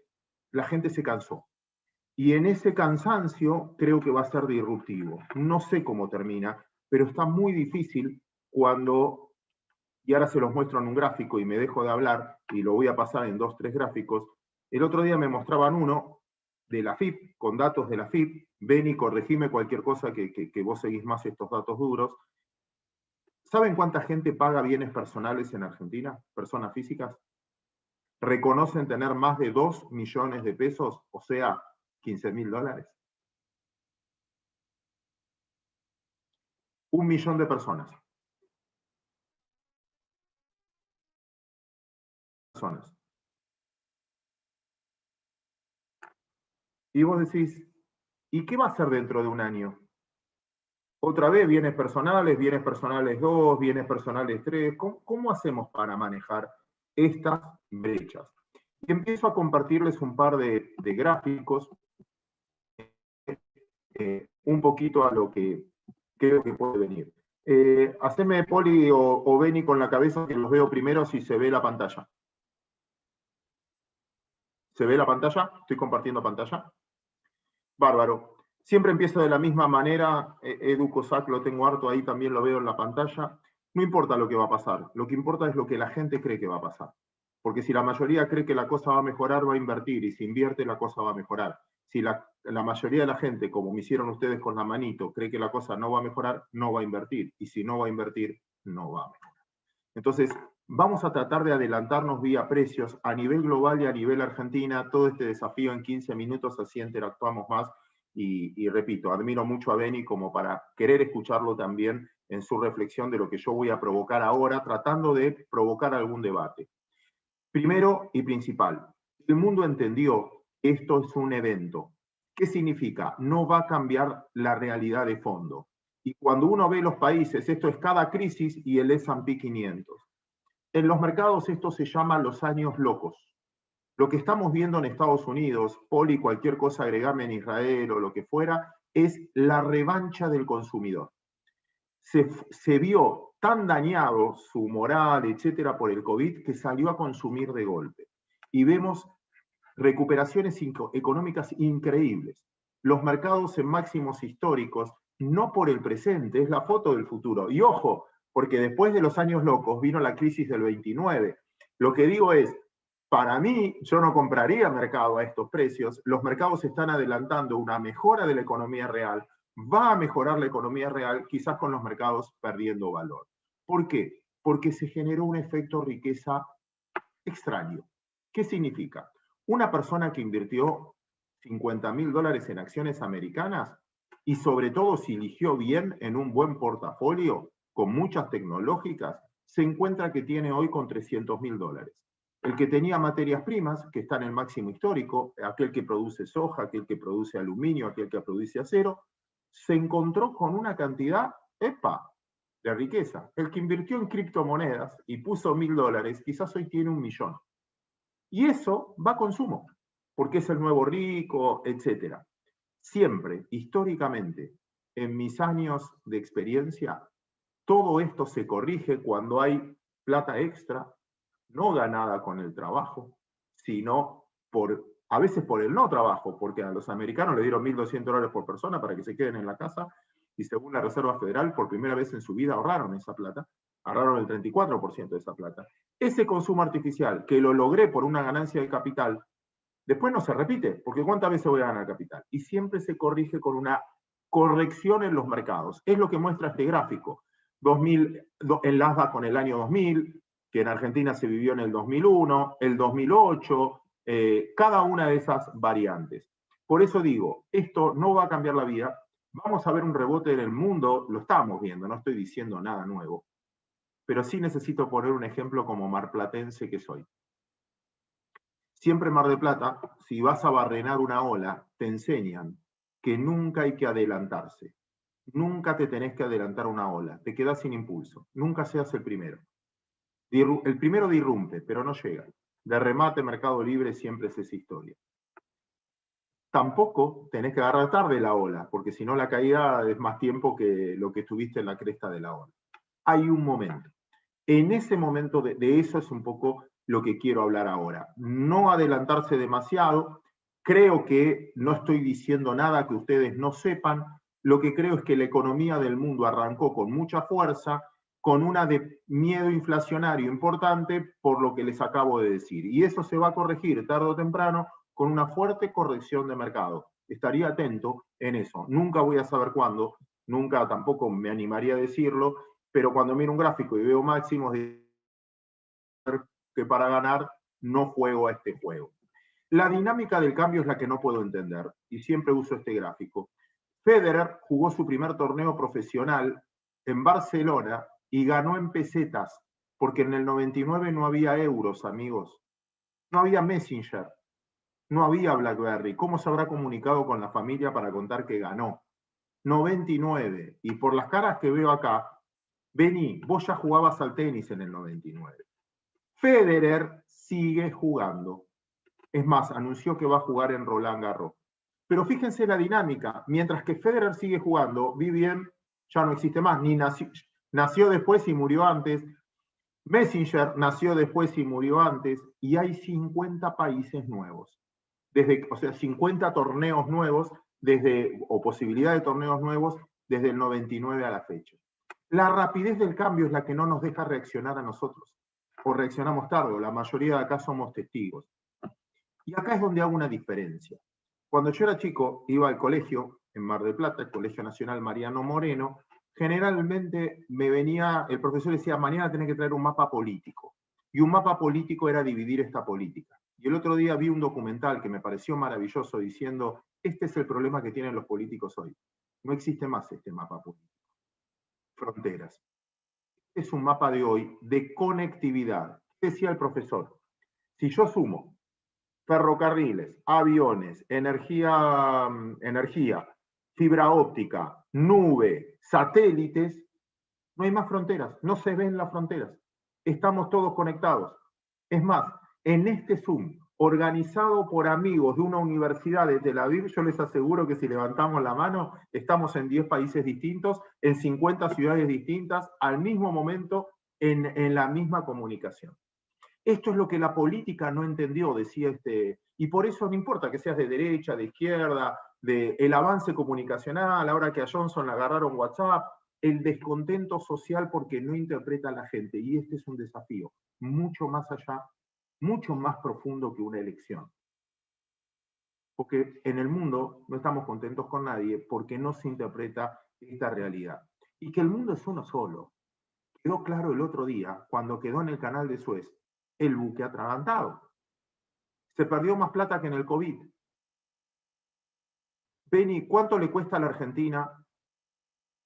la gente se cansó. Y en ese cansancio creo que va a ser disruptivo. No sé cómo termina, pero está muy difícil cuando, y ahora se los muestro en un gráfico y me dejo de hablar, y lo voy a pasar en 2, 3 gráficos. El otro día me mostraban uno de la FIP, con datos de la FIP. Beni, corregime cualquier cosa que vos seguís más estos datos duros. ¿Saben cuánta gente paga bienes personales en Argentina? Personas físicas. Reconocen tener más de 2 millones de pesos, o sea, $15.000. 1 millón de personas. Y vos decís, ¿y qué va a hacer dentro de un año? Otra vez, bienes personales 2, bienes personales 3. ¿Cómo hacemos para manejar estas brechas? Y empiezo a compartirles un par de gráficos, un poquito a lo que creo que puede venir. Haceme, Poli o Beni, con la cabeza, que los veo primero si se ve la pantalla. ¿Se ve la pantalla? ¿Estoy compartiendo pantalla? Bárbaro. Siempre empiezo de la misma manera. Edu Cossack lo tengo harto ahí, también lo veo en la pantalla. No importa lo que va a pasar, lo que importa es lo que la gente cree que va a pasar. Porque si la mayoría cree que la cosa va a mejorar, va a invertir, y si invierte, la cosa va a mejorar. Si la mayoría de la gente, como me hicieron ustedes con la manito, cree que la cosa no va a mejorar, no va a invertir. Y si no va a invertir, no va a mejorar. Entonces, vamos a tratar de adelantarnos vía precios a nivel global y a nivel Argentina, todo este desafío en 15 minutos, así interactuamos más. Y repito, admiro mucho a Beni como para querer escucharlo también en su reflexión de lo que yo voy a provocar ahora, tratando de provocar algún debate. Primero y principal, el mundo entendió que esto es un evento. ¿Qué significa? No va a cambiar la realidad de fondo. Y cuando uno ve los países, esto es cada crisis y el S&P 500. En los mercados esto se llama los años locos. Lo que estamos viendo en Estados Unidos, Poli, cualquier cosa agregame en Israel o lo que fuera, es la revancha del consumidor. Se vio tan dañado su moral, etcétera, por el COVID, que salió a consumir de golpe. Y vemos recuperaciones económicas increíbles. Los mercados en máximos históricos, no por el presente, es la foto del futuro. Y ojo, porque después de los años locos vino la crisis del 29. Lo que digo es, para mí, yo no compraría mercado a estos precios. Los mercados están adelantando una mejora de la economía real. Va a mejorar la economía real, quizás con los mercados perdiendo valor. ¿Por qué? Porque se generó un efecto riqueza extraño. ¿Qué significa? Una persona que invirtió $50.000 en acciones americanas y sobre todo si eligió bien en un buen portafolio con muchas tecnológicas, se encuentra que tiene hoy con $300.000. El que tenía materias primas, que está en el máximo histórico, aquel que produce soja, aquel que produce aluminio, aquel que produce acero, se encontró con una cantidad, de riqueza. El que invirtió en criptomonedas y puso $1.000, quizás hoy tiene 1.000.000. Y eso va a consumo, porque es el nuevo rico, etc. Siempre, históricamente, en mis años de experiencia, todo esto se corrige cuando hay plata extra, no ganada con el trabajo, sino a veces por el no trabajo, porque a los americanos le dieron $1.200 por persona para que se queden en la casa, y según la Reserva Federal, por primera vez en su vida ahorraron esa plata, ahorraron el 34% de esa plata. Ese consumo artificial, que lo logré por una ganancia de capital, después no se repite, porque ¿cuántas veces voy a ganar capital? Y siempre se corrige con una corrección en los mercados. Es lo que muestra este gráfico. Enlaza con el año 2000, que en Argentina se vivió en el 2001, el 2008, cada una de esas variantes. Por eso digo, esto no va a cambiar la vida. Vamos a ver un rebote en el mundo, lo estamos viendo, no estoy diciendo nada nuevo. Pero sí necesito poner un ejemplo como marplatense que soy. Siempre en Mar del Plata, si vas a barrenar una ola, te enseñan que nunca hay que adelantarse. Nunca te tenés que adelantar a una ola. Te quedás sin impulso. Nunca seas el primero. El primero irrumpe, pero no llega. De remate, Mercado Libre siempre es esa historia. Tampoco tenés que agarrar tarde la ola, porque si no la caída es más tiempo que lo que estuviste en la cresta de la ola. Hay un momento. En ese momento de eso es un poco lo que quiero hablar ahora. No adelantarse demasiado. Creo que no estoy diciendo nada que ustedes no sepan. Lo que creo es que la economía del mundo arrancó con mucha fuerza, con una de miedo inflacionario importante, por lo que les acabo de decir. Y eso se va a corregir tarde o temprano con una fuerte corrección de mercado. Estaría atento en eso. Nunca voy a saber cuándo, nunca tampoco me animaría a decirlo, pero cuando miro un gráfico y veo máximos, que para ganar no juego a este juego. La dinámica del cambio es la que no puedo entender, y siempre uso este gráfico. Federer jugó su primer torneo profesional en Barcelona y ganó en pesetas, porque en el 99 no había euros, amigos. No había Messenger, no había BlackBerry. ¿Cómo se habrá comunicado con la familia para contar que ganó? 99. Y por las caras que veo acá, Beni, vos ya jugabas al tenis en el 99. Federer sigue jugando. Es más, anunció que va a jugar en Roland Garros. Pero fíjense la dinámica. Mientras que Federer sigue jugando, Vivien ya no existe más. Ni nació después y murió antes. Messenger nació después y murió antes. Y hay 50 países nuevos. O sea, 50 torneos nuevos, o posibilidad de torneos nuevos, desde el 99 a la fecha. La rapidez del cambio es la que no nos deja reaccionar a nosotros. O reaccionamos tarde, o la mayoría de acá somos testigos. Y acá es donde hago una diferencia. Cuando yo era chico, iba al colegio en Mar del Plata, el Colegio Nacional Mariano Moreno, generalmente el profesor decía, mañana tenés que traer un mapa político. Y un mapa político era dividir esta política. Y el otro día vi un documental que me pareció maravilloso diciendo, este es el problema que tienen los políticos hoy. No existe más este mapa político. Fronteras. Es un mapa de hoy de conectividad. Decía el profesor, si yo sumo ferrocarriles, aviones, energía, fibra óptica, nube, satélites, no hay más fronteras, no se ven las fronteras. Estamos todos conectados. Es más, en este Zoom, organizado por amigos de una universidad de Tel Aviv, yo les aseguro que si levantamos la mano, estamos en 10 países distintos, en 50 ciudades distintas, al mismo momento, en la misma comunicación. Esto es lo que la política no entendió, decía y por eso no importa que seas de derecha, de izquierda, el avance comunicacional, ahora que a Johnson le agarraron WhatsApp, el descontento social porque no interpreta a la gente, y este es un desafío mucho más allá, mucho más profundo que una elección. Porque en el mundo no estamos contentos con nadie porque no se interpreta esta realidad. Y que el mundo es uno solo. Quedó claro el otro día, cuando quedó en el canal de Suez, el buque atragantado. Se perdió más plata que en el COVID. Beni, ¿cuánto le cuesta a la Argentina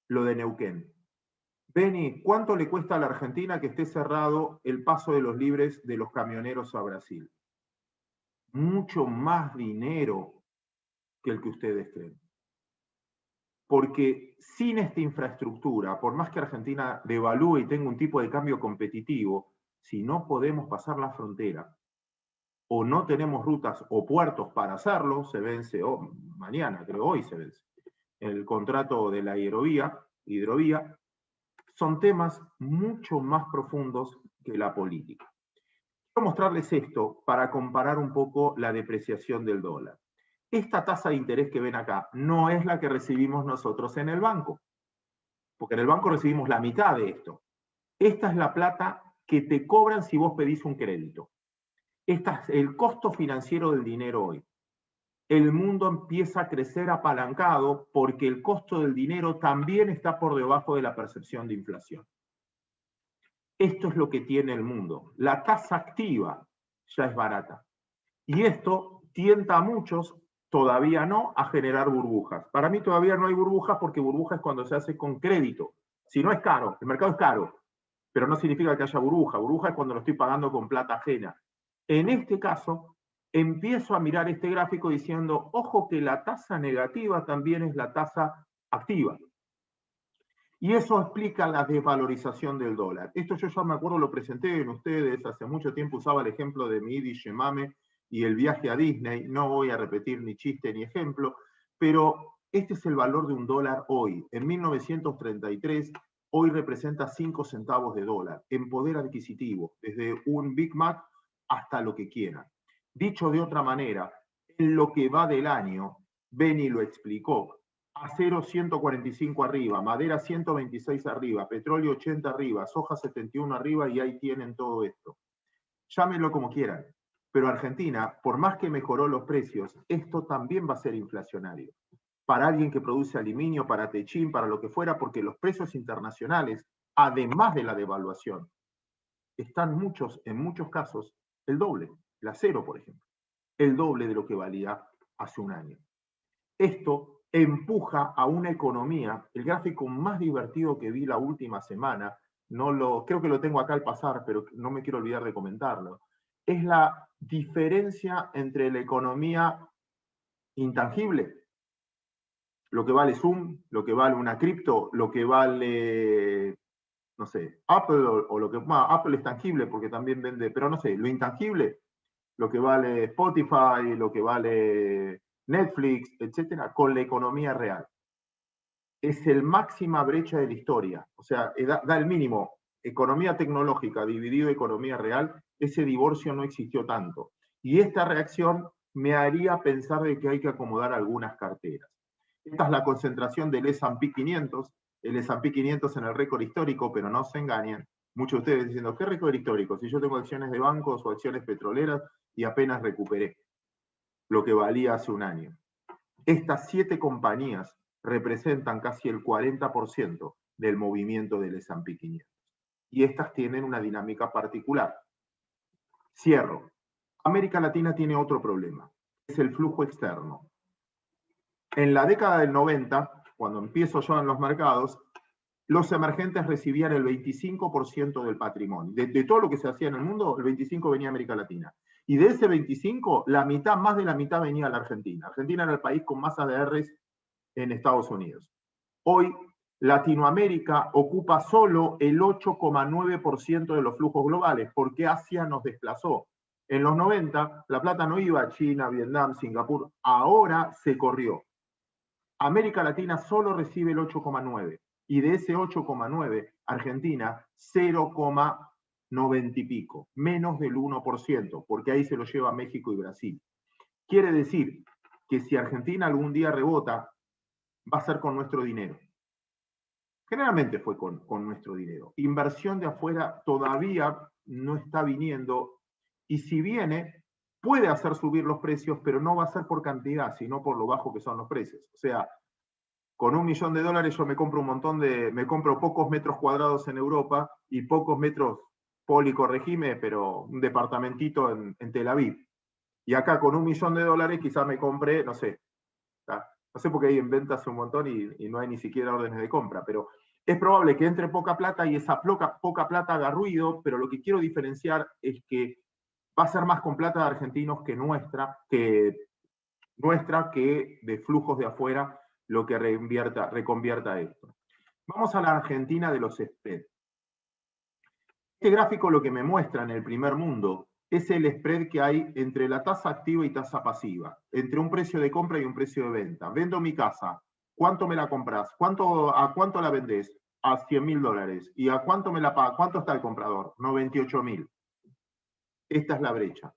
lo de Neuquén? Beni, ¿cuánto le cuesta a la Argentina que esté cerrado el paso de los libres de los camioneros a Brasil? Mucho más dinero que el que ustedes creen. Porque sin esta infraestructura, por más que Argentina devalúe y tenga un tipo de cambio competitivo, si no podemos pasar la frontera, o no tenemos rutas o puertos para hacerlo, se vence mañana, creo hoy se vence, el contrato de la hidrovía, son temas mucho más profundos que la política. Quiero mostrarles esto para comparar un poco la depreciación del dólar. Esta tasa de interés que ven acá no es la que recibimos nosotros en el banco, porque en el banco recibimos la mitad de esto. Esta es la plata que te cobran si vos pedís un crédito. Este es el costo financiero del dinero hoy. El mundo empieza a crecer apalancado porque el costo del dinero también está por debajo de la percepción de inflación. Esto es lo que tiene el mundo. La tasa activa ya es barata. Y esto tienta a muchos, todavía no, a generar burbujas. Para mí todavía no hay burbujas porque burbuja es cuando se hace con crédito. Si no es caro, el mercado es caro, pero no significa que haya burbuja. Burbuja es cuando lo estoy pagando con plata ajena. En este caso, empiezo a mirar este gráfico diciendo, ojo que la tasa negativa también es la tasa activa. Y eso explica la desvalorización del dólar. Esto yo ya me acuerdo, lo presenté en ustedes, hace mucho tiempo usaba el ejemplo de mi Idi Shemame y el viaje a Disney. No voy a repetir ni chiste ni ejemplo, pero este es el valor de un dólar hoy. En 1933, hoy representa 5 centavos de dólar en poder adquisitivo, desde un Big Mac hasta lo que quieran. Dicho de otra manera, en lo que va del año, Beni lo explicó, acero 145 arriba, madera 126 arriba, petróleo 80 arriba, soja 71 arriba y ahí tienen todo esto. Llámenlo como quieran, pero Argentina, por más que mejoró los precios, esto también va a ser inflacionario. Para alguien que produce aluminio, para techín, para lo que fuera, porque los precios internacionales, además de la devaluación, están en muchos casos, el doble. El acero, por ejemplo, el doble de lo que valía hace un año. Esto empuja a una economía, el gráfico más divertido que vi la última semana, creo que lo tengo acá al pasar, pero no me quiero olvidar de comentarlo, es la diferencia entre la economía intangible, lo que vale Zoom, lo que vale una cripto, lo que vale, no sé, Apple, o lo que, bueno, Apple es tangible porque también vende, pero no sé, lo intangible, lo que vale Spotify, lo que vale Netflix, etcétera, con la economía real. Es el máxima brecha de la historia. O sea, da el mínimo. Economía tecnológica dividido economía real, ese divorcio no existió tanto. Y esta reacción me haría pensar de que hay que acomodar algunas carteras. Esta es la concentración del S&P 500, el S&P 500 en el récord histórico, pero no se engañen. Muchos de ustedes diciendo, ¿qué récord histórico? Si yo tengo acciones de bancos o acciones petroleras y apenas recuperé lo que valía hace un año. Estas 7 compañías representan casi el 40% del movimiento del S&P 500. Y estas tienen una dinámica particular. Cierro. América Latina tiene otro problema, es el flujo externo. En la década del 90, cuando empiezo yo en los mercados, los emergentes recibían el 25% del patrimonio. De todo lo que se hacía en el mundo, el 25% venía a América Latina. Y de ese 25%, más de la mitad venía a la Argentina. Argentina era el país con más ADRs en Estados Unidos. Hoy, Latinoamérica ocupa solo el 8,9% de los flujos globales, porque Asia nos desplazó. En los 90, la plata no iba a China, Vietnam, Singapur. Ahora se corrió. América Latina solo recibe el 8,9%. Y de ese 8,9%, Argentina 0,90 y pico, menos del 1%, porque ahí se lo lleva México y Brasil. Quiere decir que si Argentina algún día rebota, va a ser con nuestro dinero. Generalmente fue con nuestro dinero. Inversión de afuera todavía no está viniendo, y si viene, puede hacer subir los precios, pero no va a ser por cantidad, sino por lo bajo que son los precios. O sea, con $1 millón yo me compro pocos metros cuadrados en Europa y pocos metros Poli, corregime, pero un departamentito en Tel Aviv. Y acá con $1 millón quizás me compré, no sé, ¿tá? No sé porque ahí en venta hace un montón y no hay ni siquiera órdenes de compra, pero es probable que entre poca plata y esa poca plata haga ruido, pero lo que quiero diferenciar es que va a ser más con plata de argentinos que nuestra que de flujos de afuera, lo que reconvierta esto. Vamos a la Argentina de los spreads. Este gráfico lo que me muestra en el primer mundo es el spread que hay entre la tasa activa y tasa pasiva, entre un precio de compra y un precio de venta. Vendo mi casa, ¿cuánto me la compras? ¿A cuánto la vendés? A $100.000. ¿Y a cuánto me la paga? ¿Cuánto está el comprador? 98.000. Esta es la brecha.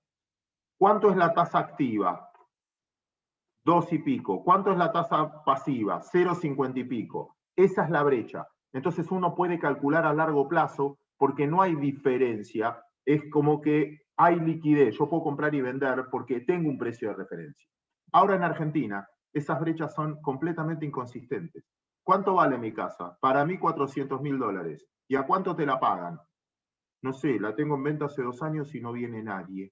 ¿Cuánto es la tasa activa? 2 y pico. ¿Cuánto es la tasa pasiva? 0,50 y pico. Esa es la brecha. Entonces uno puede calcular a largo plazo porque no hay diferencia. Es como que hay liquidez. Yo puedo comprar y vender porque tengo un precio de referencia. Ahora en Argentina, esas brechas son completamente inconsistentes. ¿Cuánto vale mi casa? Para mí $400.000. ¿Y a cuánto te la pagan? No sé, la tengo en venta hace 2 años y no viene nadie.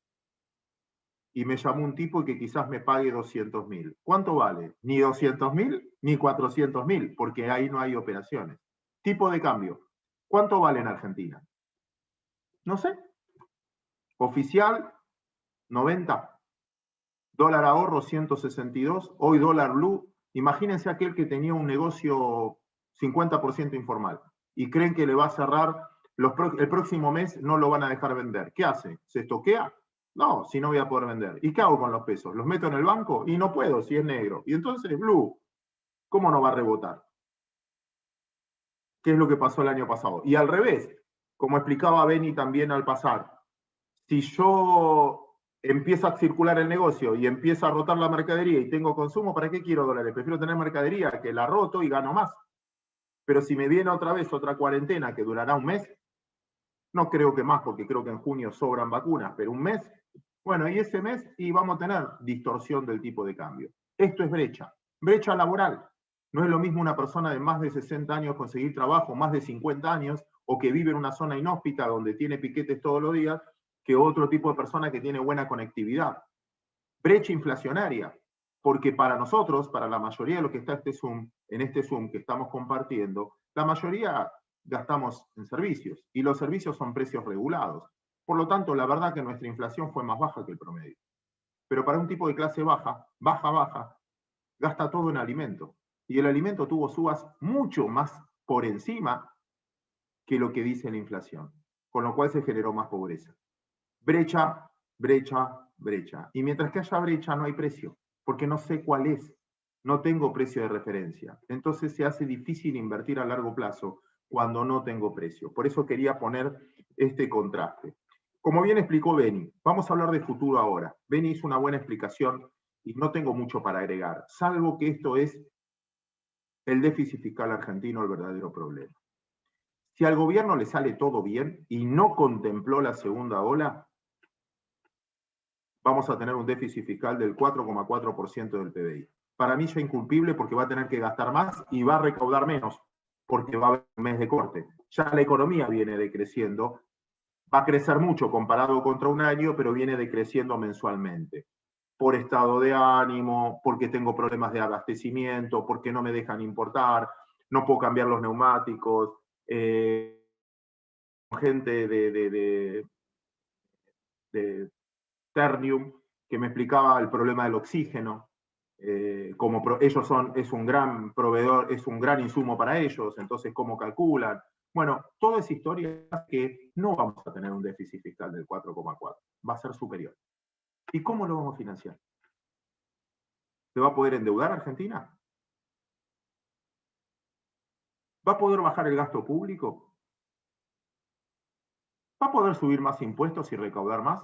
Y me llamó un tipo que quizás me pague 200.000. ¿Cuánto vale? Ni 200.000 ni 400.000, porque ahí no hay operaciones. Tipo de cambio. ¿Cuánto vale en Argentina? No sé. Oficial, 90. Dólar ahorro, 162. Hoy dólar blue. Imagínense aquel que tenía un negocio 50% informal y creen que le va a cerrar el próximo mes, no lo van a dejar vender. ¿Qué hace? ¿Se estoquea? No, si no voy a poder vender. ¿Y qué hago con los pesos? ¿Los meto en el banco? Y no puedo, si es negro. Y entonces, blue, ¿cómo no va a rebotar? ¿Qué es lo que pasó el año pasado? Y al revés, como explicaba Beni también al pasar, si yo empiezo a circular el negocio y empieza a rotar la mercadería y tengo consumo, ¿para qué quiero dólares? Prefiero tener mercadería que la roto y gano más. Pero si me viene otra vez otra cuarentena que durará un mes, no creo que más, porque creo que en junio sobran vacunas, pero un mes, bueno, y ese mes y vamos a tener distorsión del tipo de cambio. Esto es brecha laboral. No es lo mismo una persona de más de 60 años conseguir trabajo, más de 50 años, o que vive en una zona inhóspita donde tiene piquetes todos los días, que otro tipo de persona que tiene buena conectividad. Brecha inflacionaria, porque para nosotros, para la mayoría de los que está en este Zoom que estamos compartiendo, la mayoría gastamos en servicios, y los servicios son precios regulados. Por lo tanto, la verdad que nuestra inflación fue más baja que el promedio. Pero para un tipo de clase baja, gasta todo en alimento. Y el alimento tuvo subas mucho más por encima que lo que dice la inflación, con lo cual se generó más pobreza. Brecha, brecha, brecha. Y mientras que haya brecha no hay precio, porque no sé cuál es. No tengo precio de referencia. Entonces se hace difícil invertir a largo plazo cuando no tengo precio. Por eso quería poner este contraste. Como bien explicó Beni, vamos a hablar de futuro ahora. Beni hizo una buena explicación y no tengo mucho para agregar, salvo que esto es el déficit fiscal argentino el verdadero problema. Si al gobierno le sale todo bien y no contempló la segunda ola, vamos a tener un déficit fiscal del 4,4% del PBI. Para mí ya incumplible porque va a tener que gastar más y va a recaudar menos porque va a haber un mes de corte. Ya la economía viene decreciendo, va a crecer mucho comparado contra un año, pero viene decreciendo mensualmente. Por estado de ánimo, porque tengo problemas de abastecimiento, porque no me dejan importar, no puedo cambiar los neumáticos, gente de Ternium, que me explicaba el problema del oxígeno, como ellos es un gran proveedor, es un gran insumo para ellos, entonces cómo calculan. Bueno, toda esa historia es que no vamos a tener un déficit fiscal del 4,4, va a ser superior. ¿Y cómo lo vamos a financiar? ¿Se va a poder endeudar Argentina? ¿Va a poder bajar el gasto público? ¿Va a poder subir más impuestos y recaudar más?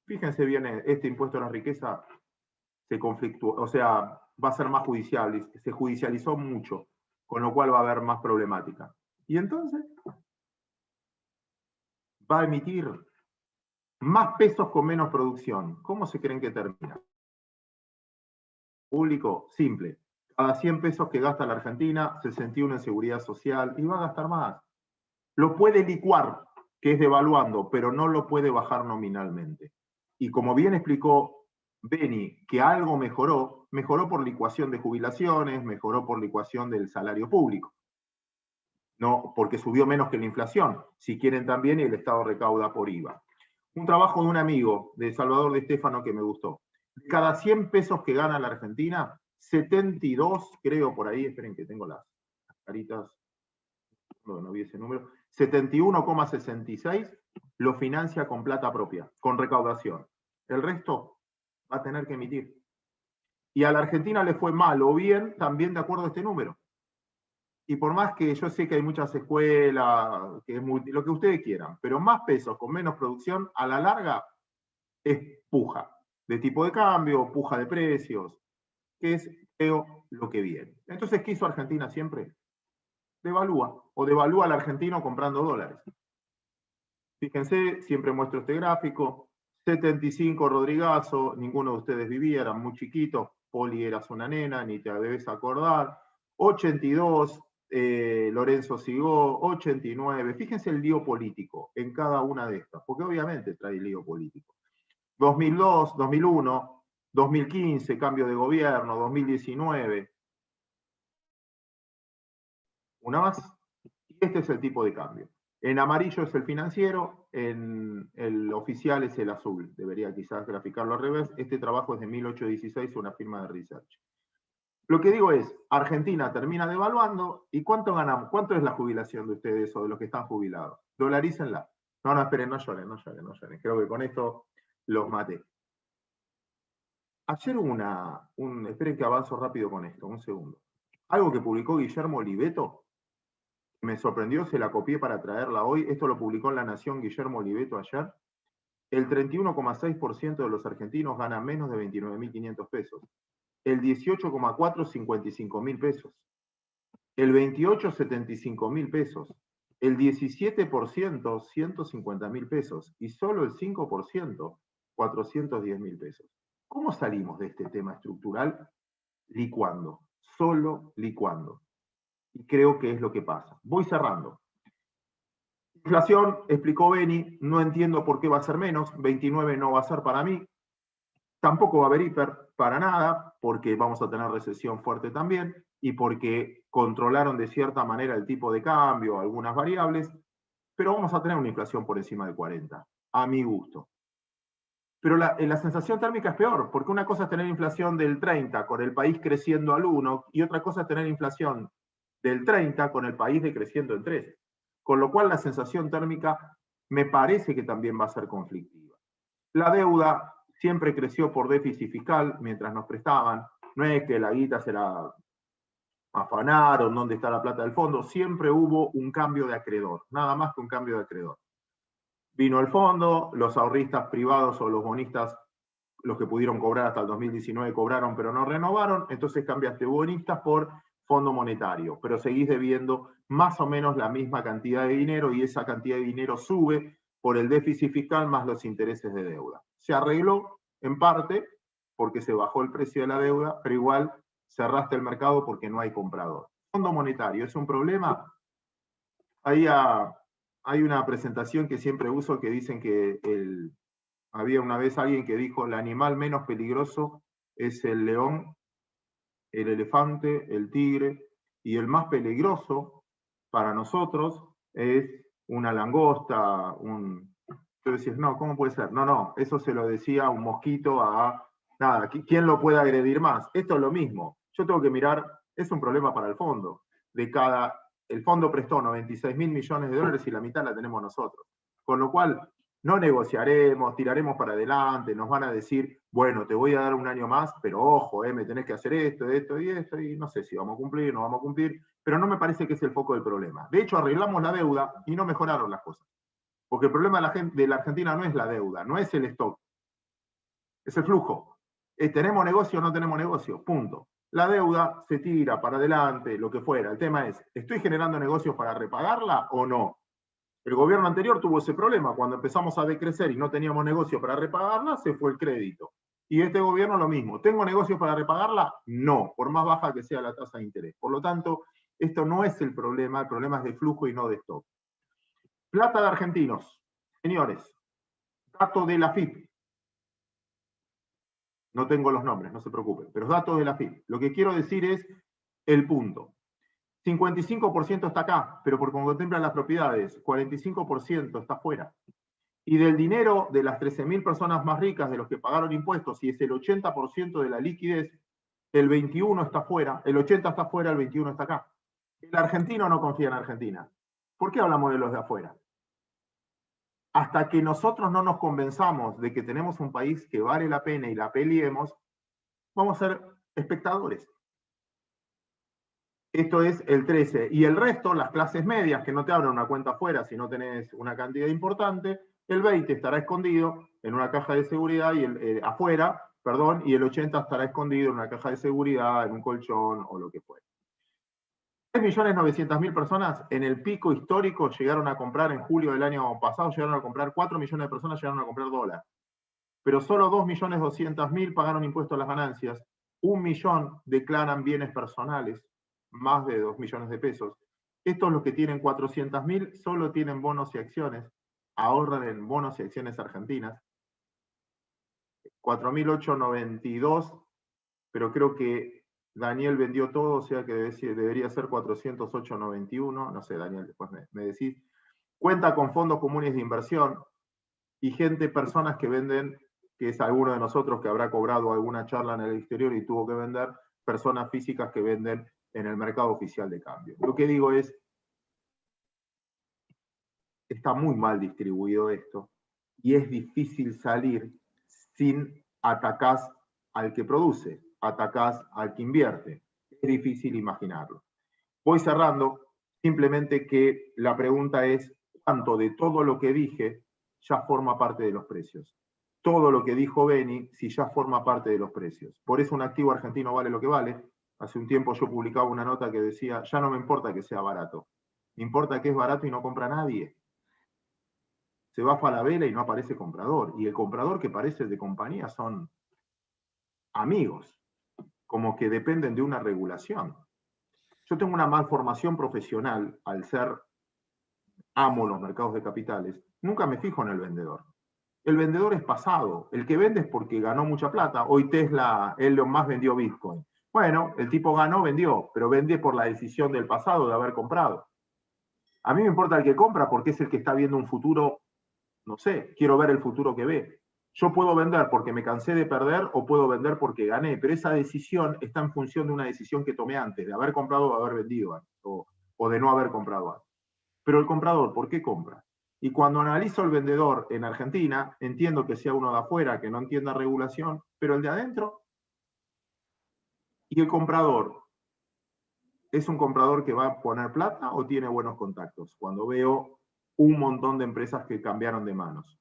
Fíjense bien, este impuesto a la riqueza se conflictuó, o sea, va a ser más judicial, se judicializó mucho, con lo cual va a haber más problemática. Y entonces va a emitir más pesos con menos producción. ¿Cómo se creen que termina? Público, simple. Cada 100 pesos que gasta la Argentina, 61 en seguridad social y va a gastar más. Lo puede licuar, que es devaluando, pero no lo puede bajar nominalmente. Y como bien explicó Beni, que algo mejoró, mejoró por licuación de jubilaciones, mejoró por licuación del salario público. No, porque subió menos que la inflación, si quieren también, y el Estado recauda por IVA. Un trabajo de un amigo, de Salvador de Stefano, que me gustó. Cada 100 pesos que gana la Argentina, 72, creo por ahí, esperen que tengo las caritas, no vi ese número, 71,66 lo financia con plata propia, con recaudación. El resto va a tener que emitir. Y a la Argentina le fue mal o bien, también de acuerdo a este número. Y por más que yo sé que hay muchas escuelas, que es lo que ustedes quieran, pero más pesos con menos producción, a la larga es puja de tipo de cambio, puja de precios, que es, creo, lo que viene. Entonces, ¿qué hizo Argentina siempre? Devalúa, o devalúa al argentino comprando dólares. Fíjense, siempre muestro este gráfico, 75 Rodrigazo, ninguno de ustedes vivía, eran muy chiquitos, Poli eras una nena, ni te debes acordar, 82, Lorenzo Sigó, 89, fíjense el lío político en cada una de estas, porque obviamente trae lío político. 2002, 2001, 2015, cambio de gobierno, 2019. Una más. Y este es el tipo de cambio. En amarillo es el financiero, en el oficial es el azul. Debería quizás graficarlo al revés. Este trabajo es de 1816, una firma de research. Lo que digo es, Argentina termina devaluando, ¿y cuánto ganamos? ¿Cuánto es la jubilación de ustedes o de los que están jubilados? Dolarícenla. No, esperen, no lloren. Creo que con esto los maté. Ayer esperen que avanzo rápido con esto, un segundo. Algo que publicó Guillermo Oliveto, me sorprendió, se la copié para traerla hoy, esto lo publicó en La Nación Guillermo Oliveto ayer. El 31,6% de los argentinos gana menos de 29.500 pesos. El 18,4%, 55.000 pesos. El 28%, 75.000 pesos. El 17%, 150.000 pesos. Y solo el 5%, 410.000 pesos. ¿Cómo salimos de este tema estructural? Licuando, solo licuando. Y creo que es lo que pasa. Voy cerrando. Inflación, explicó Beni, no entiendo por qué va a ser menos, 29 no va a ser para mí, tampoco va a haber hiper para nada, porque vamos a tener recesión fuerte también, y porque controlaron de cierta manera el tipo de cambio, algunas variables, pero vamos a tener una inflación por encima de 40, a mi gusto. Pero la sensación térmica es peor, porque una cosa es tener inflación del 30 con el país creciendo al 1, y otra cosa es tener inflación del 30 con el país decreciendo en 3. Con lo cual la sensación térmica me parece que también va a ser conflictiva. La deuda siempre creció por déficit fiscal mientras nos prestaban, no es que la guita se la afanaron, dónde está la plata del fondo, siempre hubo un cambio de acreedor, nada más que un cambio de acreedor. Vino el fondo, los ahorristas privados o los bonistas, los que pudieron cobrar hasta el 2019 cobraron pero no renovaron, entonces cambiaste bonistas por Fondo Monetario, pero seguís debiendo más o menos la misma cantidad de dinero y esa cantidad de dinero sube por el déficit fiscal más los intereses de deuda. Se arregló en parte porque se bajó el precio de la deuda, pero igual cerraste el mercado porque no hay comprador. Fondo Monetario, ¿es un problema? Hay una presentación que siempre uso que dicen que había una vez alguien que dijo el animal menos peligroso es el león, el elefante, el tigre, y el más peligroso para nosotros es una langosta, Tú decías, no, ¿cómo puede ser? No, eso se lo decía un mosquito a... Nada, ¿quién lo puede agredir más? Esto es lo mismo. Yo tengo que mirar, es un problema para el fondo. El fondo prestó 96.000 millones de dólares y la mitad la tenemos nosotros. Con lo cual, no negociaremos, tiraremos para adelante, nos van a decir, bueno, te voy a dar un año más, pero ojo, me tenés que hacer esto, y no sé si vamos a cumplir, no vamos a cumplir, pero no me parece que es el foco del problema. De hecho, arreglamos la deuda y no mejoraron las cosas. Porque el problema de la Argentina no es la deuda, no es el stock, es el flujo. ¿Tenemos negocio o no tenemos negocio? Punto. La deuda se tira para adelante, lo que fuera. El tema es, ¿estoy generando negocios para repagarla o no? El gobierno anterior tuvo ese problema. Cuando empezamos a decrecer y no teníamos negocio para repagarla, se fue el crédito. Y este gobierno lo mismo. ¿Tengo negocios para repagarla? No, por más baja que sea la tasa de interés. Por lo tanto, esto no es el problema es de flujo y no de stock. Plata de argentinos. Señores, dato de la AFIP. No tengo los nombres, no se preocupen, pero datos de la AFIP. Lo que quiero decir es el punto. 55% está acá, pero por como contemplan las propiedades, 45% está afuera. Y del dinero de las 13.000 personas más ricas, de los que pagaron impuestos, y es el 80% de la liquidez, el 21 está afuera, el 80 está afuera, el 21 está acá. El argentino no confía en Argentina. ¿Por qué hablamos de los de afuera? Hasta que nosotros no nos convenzamos de que tenemos un país que vale la pena y la peleemos, vamos a ser espectadores. Esto es el 13. Y el resto, las clases medias, que no te abren una cuenta afuera si no tenés una cantidad importante, el 20 estará escondido en una caja de seguridad, y afuera, perdón, y el 80 estará escondido en una caja de seguridad, en un colchón o lo que fuera. 3.900.000 personas en el pico histórico llegaron a comprar en julio del año pasado, llegaron a comprar 4 millones de personas, llegaron a comprar dólar. Pero solo 2.200.000 pagaron impuestos a las ganancias, 1 millón declaran bienes personales, más de 2 millones de pesos. Estos, los que tienen 400.000, solo tienen bonos y acciones, ahorran en bonos y acciones argentinas. 4.892, pero creo que Daniel vendió todo, o sea que debería ser 408.91, no sé, Daniel, después me decís. Cuenta con fondos comunes de inversión y gente, personas que venden, que es alguno de nosotros que habrá cobrado alguna charla en el exterior y tuvo que vender, personas físicas que venden en el mercado oficial de cambio. Lo que digo es, está muy mal distribuido esto y es difícil salir sin atacar al que produce, atacás al que invierte. Es difícil imaginarlo. Voy cerrando, simplemente que la pregunta es, ¿cuánto de todo lo que dije ya forma parte de los precios? Todo lo que dijo Beni, si ya forma parte de los precios. Por eso un activo argentino vale lo que vale. Hace un tiempo yo publicaba una nota que decía, ya no me importa que sea barato, me importa que es barato y no compra nadie. Se va a Falabella y no aparece comprador. Y el comprador que parece de compañía son amigos, como que dependen de una regulación. Yo tengo una malformación profesional, al ser, amo los mercados de capitales, nunca me fijo en el vendedor. El vendedor es pasado, el que vende es porque ganó mucha plata. Hoy Tesla, Elon Musk vendió Bitcoin. Bueno, el tipo ganó, vendió, pero vende por la decisión del pasado de haber comprado. A mí me importa el que compra porque es el que está viendo un futuro, no sé, quiero ver el futuro que ve. Yo puedo vender porque me cansé de perder o puedo vender porque gané, pero esa decisión está en función de una decisión que tomé antes, de haber comprado o haber vendido antes, o de no haber comprado antes. Pero el comprador, ¿por qué compra? Y cuando analizo el vendedor en Argentina, entiendo que sea uno de afuera, que no entienda regulación, pero el de adentro. ¿Y el comprador? ¿Es un comprador que va a poner plata o tiene buenos contactos? Cuando veo un montón de empresas que cambiaron de manos.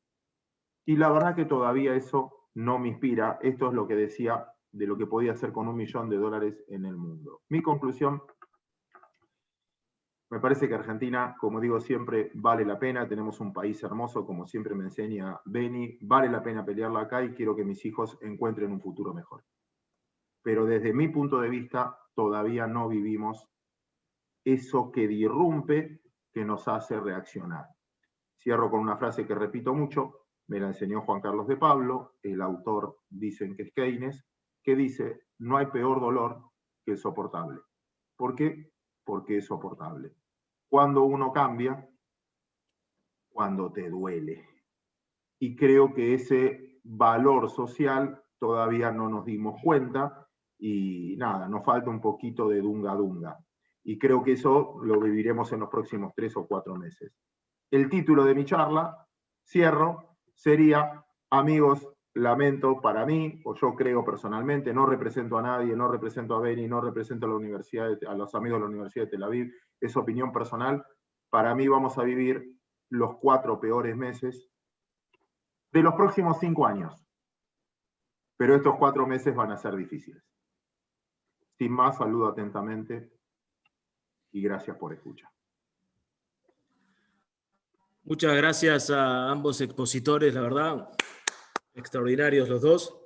Y la verdad que todavía eso no me inspira. Esto es lo que decía de lo que podía hacer con $1 millón en el mundo. Mi conclusión, me parece que Argentina, como digo siempre, vale la pena. Tenemos un país hermoso, como siempre me enseña Beni. Vale la pena pelearla acá y quiero que mis hijos encuentren un futuro mejor. Pero desde mi punto de vista, todavía no vivimos eso que dirrumpe, que nos hace reaccionar. Cierro con una frase que repito mucho, me la enseñó Juan Carlos de Pablo, el autor dicen que es Keynes, que dice, no hay peor dolor que el soportable. ¿Por qué? Porque es soportable. Cuando uno cambia, cuando te duele. Y creo que ese valor social todavía no nos dimos cuenta y nada, nos falta un poquito de dunga. Y creo que eso lo viviremos en los próximos 3 o 4 meses. El título de mi charla, cierro, sería, amigos, lamento para mí, o yo creo personalmente, no represento a nadie, no represento a Beni, no represento a la universidad, a los amigos de la Universidad de Tel Aviv, es opinión personal. Para mí vamos a vivir los 4 peores meses de los próximos 5 años. Pero estos 4 meses van a ser difíciles. Sin más, saludo atentamente y gracias por escuchar. Muchas gracias a ambos expositores, la verdad, extraordinarios los dos.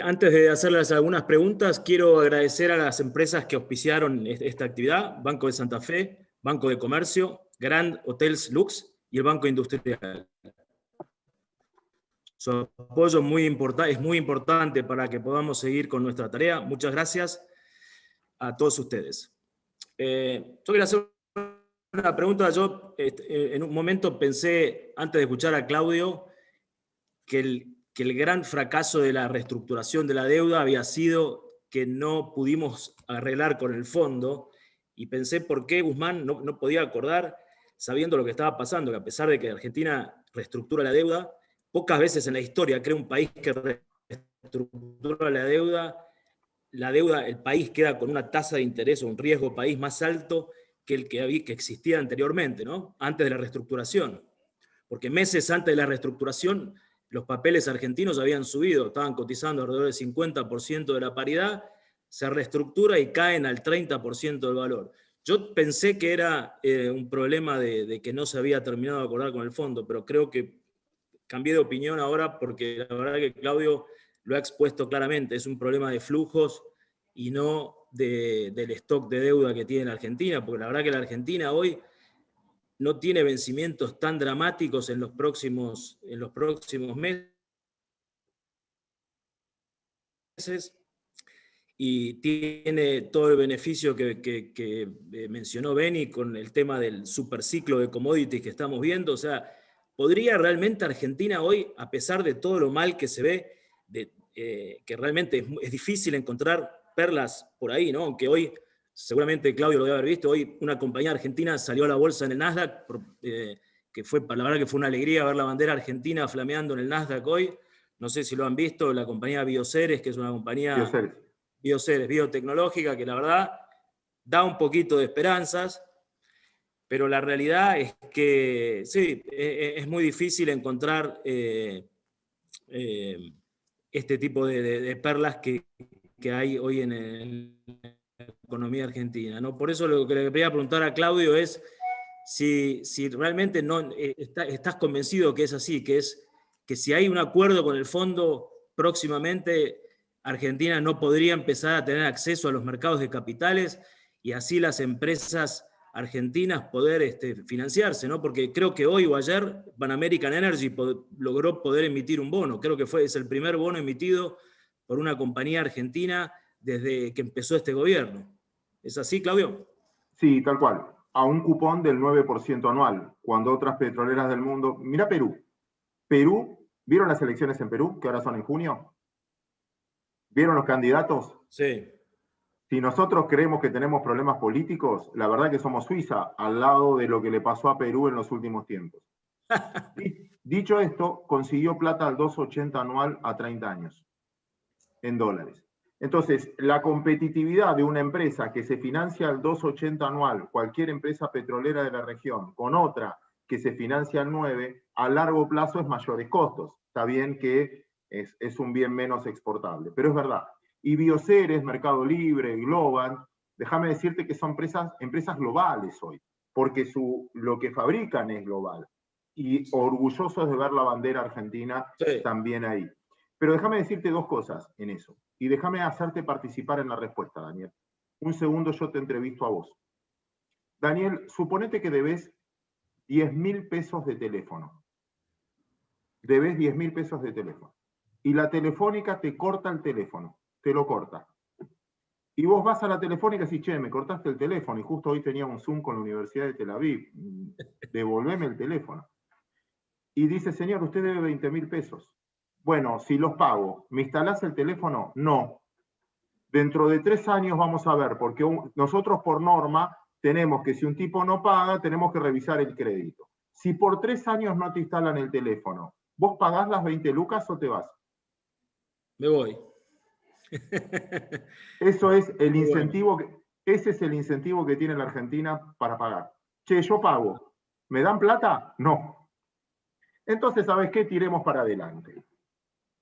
Antes de hacerles algunas preguntas, quiero agradecer a las empresas que auspiciaron esta actividad, Banco de Santa Fe, Banco de Comercio, Grand Hotels Lux y el Banco Industrial. Su apoyo es muy importante para que podamos seguir con nuestra tarea. Muchas gracias a todos ustedes. Yo quería hacer una pregunta. Yo en un momento pensé, antes de escuchar a Claudio, que el gran fracaso de la reestructuración de la deuda había sido que no pudimos arreglar con el fondo, y pensé por qué Guzmán no podía acordar, sabiendo lo que estaba pasando, que a pesar de que Argentina reestructura la deuda, pocas veces en la historia crea un país que reestructura la deuda, el país queda con una tasa de interés o un riesgo país más alto que el que existía anteriormente, ¿no? Antes de la reestructuración. Porque meses antes de la reestructuración, los papeles argentinos habían subido, estaban cotizando alrededor del 50% de la paridad, se reestructura y caen al 30% del valor. Yo pensé que era un problema de que no se había terminado de acordar con el fondo, pero creo que cambié de opinión ahora porque la verdad que Claudio lo ha expuesto claramente. Es un problema de flujos y no del stock de deuda que tiene la Argentina, porque la verdad que la Argentina hoy no tiene vencimientos tan dramáticos en los próximos meses, y tiene todo el beneficio que mencionó Beni con el tema del superciclo de commodities que estamos viendo. O sea, ¿podría realmente Argentina hoy, a pesar de todo lo mal que se ve, que realmente es difícil encontrar perlas por ahí, ¿no? Aunque hoy, seguramente Claudio lo debe haber visto, hoy una compañía argentina salió a la bolsa en el Nasdaq, que la verdad que fue una alegría ver la bandera argentina flameando en el Nasdaq hoy. No sé si lo han visto, la compañía Bioceres, que es una compañía biotecnológica, que la verdad da un poquito de esperanzas, pero la realidad es que sí, es muy difícil encontrar este tipo de perlas que hay hoy en la economía argentina, ¿no? Por eso lo que le quería preguntar a Claudio es si realmente estás convencido que es así, que si hay un acuerdo con el fondo próximamente, Argentina no podría empezar a tener acceso a los mercados de capitales y así las empresas argentinas poder financiarse, ¿no? Porque creo que hoy o ayer Pan American Energy logró poder emitir un bono. Creo que es el primer bono emitido por una compañía argentina desde que empezó este gobierno. ¿Es así, Claudio? Sí, tal cual. A un cupón del 9% anual, cuando otras petroleras del mundo... Mira Perú. ¿Vieron las elecciones en Perú, que ahora son en junio? ¿Vieron los candidatos? Sí. Si nosotros creemos que tenemos problemas políticos, la verdad que somos Suiza, al lado de lo que le pasó a Perú en los últimos tiempos. Dicho esto, consiguió plata al 2,80 anual a 30 años, en dólares. Entonces, la competitividad de una empresa que se financia al 2,80 anual, cualquier empresa petrolera de la región, con otra que se financia al 9, a largo plazo es mayores costos. Está bien que es un bien menos exportable, pero es verdad. Y Bioceres, Mercado Libre, Globant, déjame decirte que son empresas globales hoy, porque lo que fabrican es global. Y orgullosos de ver la bandera argentina también ahí. Pero déjame decirte dos cosas en eso. Y déjame hacerte participar en la respuesta, Daniel. Un segundo, yo te entrevisto a vos. Daniel, suponete que debes 10.000 pesos de teléfono. Debes 10.000 pesos de teléfono. Y la telefónica te corta el teléfono. Te lo corta. Y vos vas a la telefónica y decís, che, me cortaste el teléfono. Y justo hoy tenía un Zoom con la Universidad de Tel Aviv. Devolveme el teléfono. Y dice, señor, usted debe 20.000 pesos. Bueno, si los pago, ¿me instalás el teléfono? No. Dentro de 3 años vamos a ver, porque nosotros por norma tenemos que si un tipo no paga, tenemos que revisar el crédito. Si por 3 años no te instalan el teléfono, ¿vos pagás las 20 lucas o te vas? Me voy. Eso es el incentivo, ese es el incentivo que tiene la Argentina para pagar. Che, yo pago. ¿Me dan plata? No. Entonces, ¿sabes qué? Tiremos para adelante.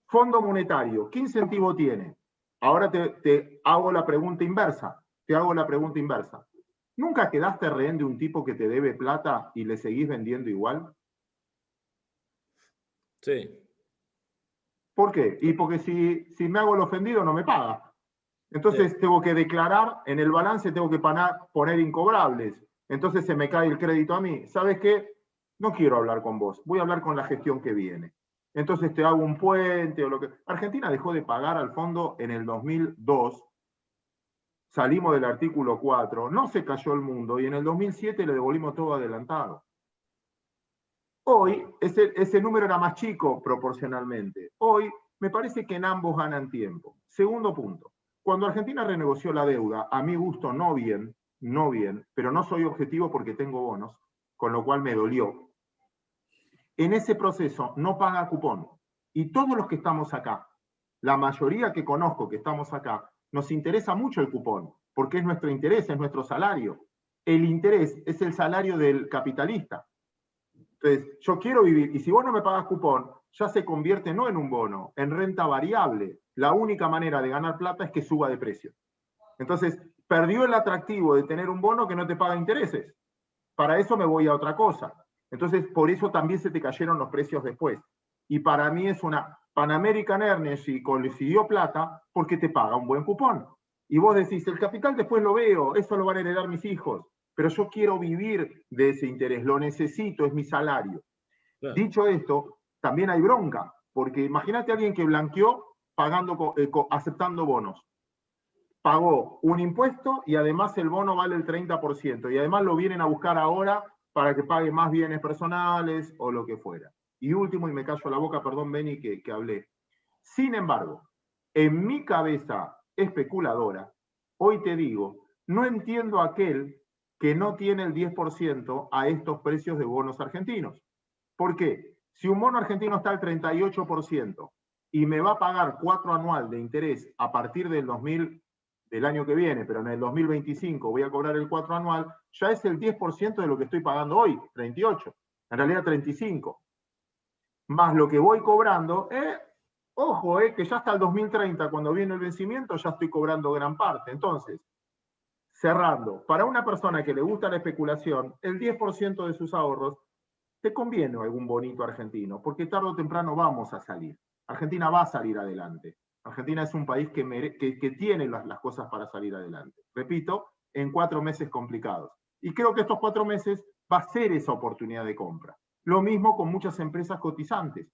Fondo Monetario, ¿qué incentivo tiene? Ahora te hago la pregunta inversa. ¿Nunca quedaste rehén de un tipo que te debe plata y le seguís vendiendo igual? Sí. ¿Por qué? Y porque si me hago el ofendido no me paga. Entonces tengo que declarar, en el balance tengo que poner incobrables. Entonces se me cae el crédito a mí. ¿Sabes qué? No quiero hablar con vos, voy a hablar con la gestión que viene. Entonces te hago un puente o lo que... Argentina dejó de pagar al fondo en el 2002, salimos del artículo 4, no se cayó el mundo y en el 2007 le devolvimos todo adelantado. Hoy ese número era más chico proporcionalmente. Hoy me parece que en ambos ganan tiempo. Segundo punto, cuando Argentina renegoció la deuda, a mi gusto no bien, pero no soy objetivo porque tengo bonos, con lo cual me dolió. En ese proceso no paga cupón. Y todos los que estamos acá, la mayoría que conozco que estamos acá, nos interesa mucho el cupón, porque es nuestro interés, es nuestro salario. El interés es el salario del capitalista. Entonces, yo quiero vivir, y si vos no me pagás cupón, ya se convierte no en un bono, en renta variable. La única manera de ganar plata es que suba de precio. Entonces, perdió el atractivo de tener un bono que no te paga intereses. Para eso me voy a otra cosa. Entonces, por eso también se te cayeron los precios después. Y para mí es una Pan American Energy consiguió plata porque te paga un buen cupón. Y vos decís, el capital después lo veo, eso lo van a heredar mis hijos, pero yo quiero vivir de ese interés, lo necesito, es mi salario. Claro. Dicho esto, también hay bronca, porque imagínate a alguien que blanqueó pagando, aceptando bonos. Pagó un impuesto y además el bono vale el 30%, y además lo vienen a buscar ahora para que pague más bienes personales o lo que fuera. Y último, y me callo la boca, perdón Beni que hablé. Sin embargo, en mi cabeza especuladora, hoy te digo, no entiendo a aquel que no tiene el 10% a estos precios de bonos argentinos. ¿Por qué? Si un bono argentino está al 38% y me va a pagar 4 anual de interés a partir del año que viene, pero en el 2025 voy a cobrar el 4 anual, ya es el 10% de lo que estoy pagando hoy, 38, en realidad 35. Más lo que voy cobrando, ojo, que ya hasta el 2030, cuando viene el vencimiento, ya estoy cobrando gran parte. Entonces, cerrando, para una persona que le gusta la especulación, el 10% de sus ahorros, te conviene algún bonito argentino, porque tarde o temprano vamos a salir. Argentina va a salir adelante. Argentina es un país que tiene las cosas para salir adelante. Repito, en 4 meses complicados. Y creo que estos 4 meses va a ser esa oportunidad de compra. Lo mismo con muchas empresas cotizantes.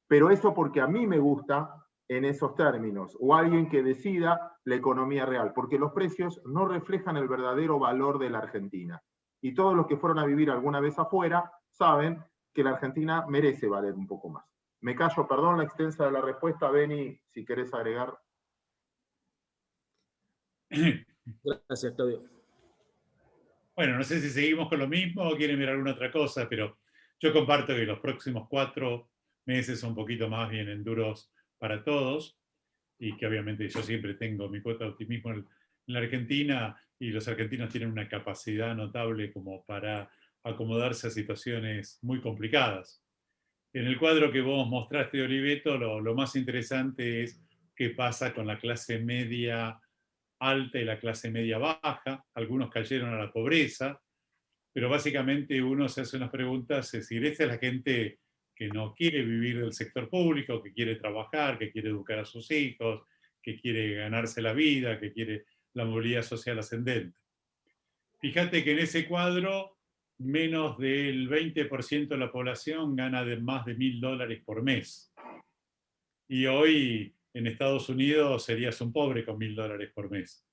Pero eso porque a mí me gusta en esos términos, o alguien que decida la economía real, porque los precios no reflejan el verdadero valor de la Argentina. Y todos los que fueron a vivir alguna vez afuera saben que la Argentina merece valer un poco más. Me callo, perdón la extensa de la respuesta, Beni, si querés agregar. Gracias, Claudio. Bueno, no sé si seguimos con lo mismo o quieren ver alguna otra cosa, pero yo comparto que los próximos 4 meses son un poquito más bien duros para todos y que obviamente yo siempre tengo mi cuota de optimismo en la Argentina y los argentinos tienen una capacidad notable como para acomodarse a situaciones muy complicadas. En el cuadro que vos mostraste, Oliveto, lo más interesante es qué pasa con la clase media alta y la clase media baja. Algunos cayeron a la pobreza, pero básicamente uno se hace unas preguntas, es decir, esta es la gente que no quiere vivir del sector público, que quiere trabajar, que quiere educar a sus hijos, que quiere ganarse la vida, que quiere la movilidad social ascendente. Fíjate que en ese cuadro menos del 20% de la población gana de más de $1.000 por mes. Y hoy en Estados Unidos serías un pobre con $1.000 por mes.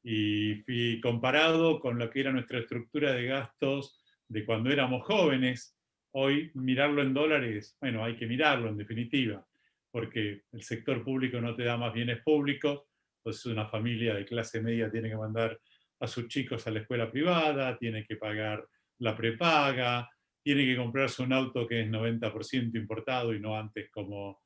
Y comparado con lo que era nuestra estructura de gastos de cuando éramos jóvenes, hoy mirarlo en dólares, bueno, hay que mirarlo en definitiva, porque el sector público no te da más bienes públicos, entonces una familia de clase media tiene que mandar a sus chicos a la escuela privada, tiene que pagar la prepaga, tiene que comprarse un auto que es 90% importado y no antes como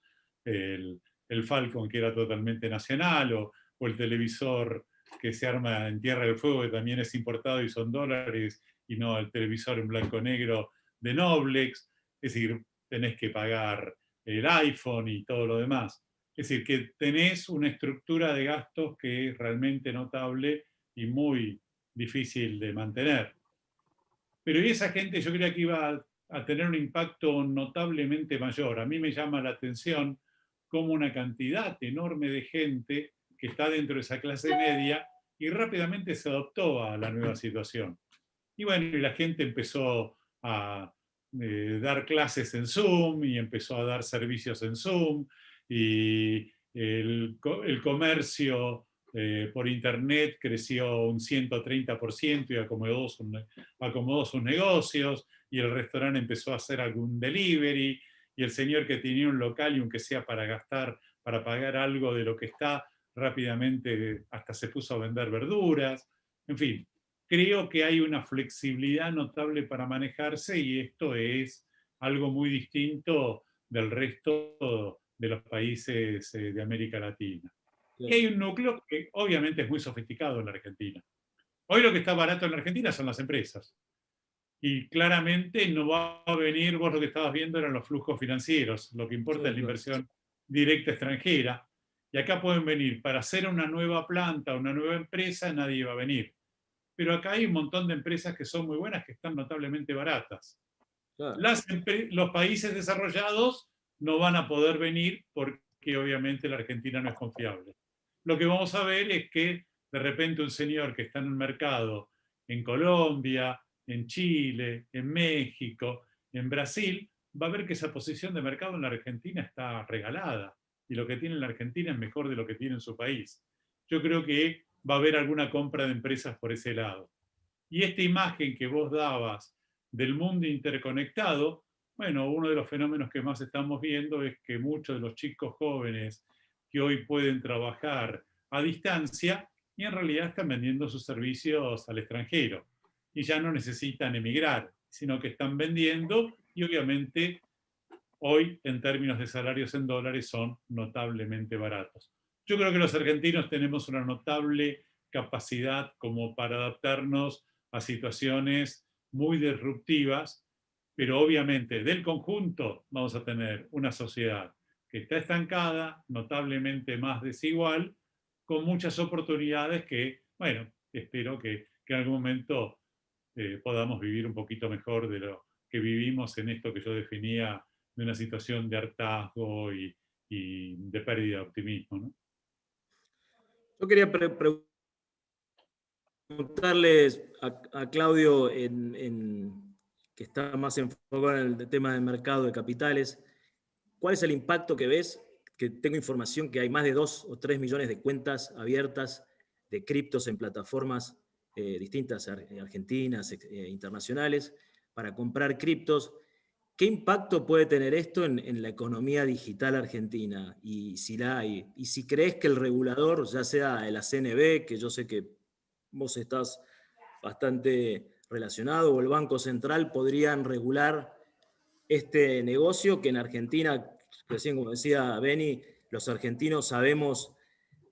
el Falcon, que era totalmente nacional, o el televisor que se arma en Tierra del Fuego, que también es importado y son dólares, y no el televisor en blanco-negro de Noblex. Es decir, tenés que pagar el iPhone y todo lo demás. Es decir, que tenés una estructura de gastos que es realmente notable y muy difícil de mantener. Pero esa gente yo creía que iba a tener un impacto notablemente mayor. A mí me llama la atención cómo una cantidad enorme de gente que está dentro de esa clase media y rápidamente se adaptó a la nueva situación. Y bueno, y la gente empezó a dar clases en Zoom y empezó a dar servicios en Zoom, y el comercio por internet creció un 130% y acomodó sus negocios, y el restaurante empezó a hacer algún delivery, y el señor que tenía un local, y aunque sea para gastar, para pagar algo de lo que está, rápidamente hasta se puso a vender verduras. En fin, creo que hay una flexibilidad notable para manejarse, y esto es algo muy distinto del resto de los países de América Latina. Y hay un núcleo que obviamente es muy sofisticado en la Argentina. Hoy lo que está barato en la Argentina son las empresas. Y claramente no va a venir, vos lo que estabas viendo eran los flujos financieros, lo que importa es la inversión directa extranjera. Y acá pueden venir, para hacer una nueva planta, una nueva empresa, nadie va a venir. Pero acá hay un montón de empresas que son muy buenas, que están notablemente baratas. Claro. Los países desarrollados no van a poder venir porque obviamente la Argentina no es confiable. Lo que vamos a ver es que de repente un señor que está en el mercado en Colombia, en Chile, en México, en Brasil, va a ver que esa posición de mercado en la Argentina está regalada, y lo que tiene en la Argentina es mejor de lo que tiene en su país. Yo creo que va a haber alguna compra de empresas por ese lado. Y esta imagen que vos dabas del mundo interconectado, bueno, uno de los fenómenos que más estamos viendo es que muchos de los chicos jóvenes que hoy pueden trabajar a distancia, y en realidad están vendiendo sus servicios al extranjero, y ya no necesitan emigrar, sino que están vendiendo, y obviamente hoy en términos de salarios en dólares son notablemente baratos. Yo creo que los argentinos tenemos una notable capacidad como para adaptarnos a situaciones muy disruptivas, pero obviamente del conjunto vamos a tener una sociedad que está estancada, notablemente más desigual, con muchas oportunidades que, bueno, espero que en algún momento podamos vivir un poquito mejor de lo que vivimos en esto que yo definía de una situación de hartazgo y de pérdida de optimismo, ¿no? Yo quería preguntarles a Claudio, que está más enfocado en el tema del mercado de capitales, ¿cuál es el impacto que ves? Que tengo información que hay más de 2 o 3 millones de cuentas abiertas de criptos en plataformas distintas, argentinas, internacionales, para comprar criptos. ¿Qué impacto puede tener esto en la economía digital argentina? Y si la hay. Y si crees que el regulador, ya sea el ACNB, que yo sé que vos estás bastante relacionado, o el Banco Central, podrían regular este negocio que en Argentina, recién como decía Beni, los argentinos sabemos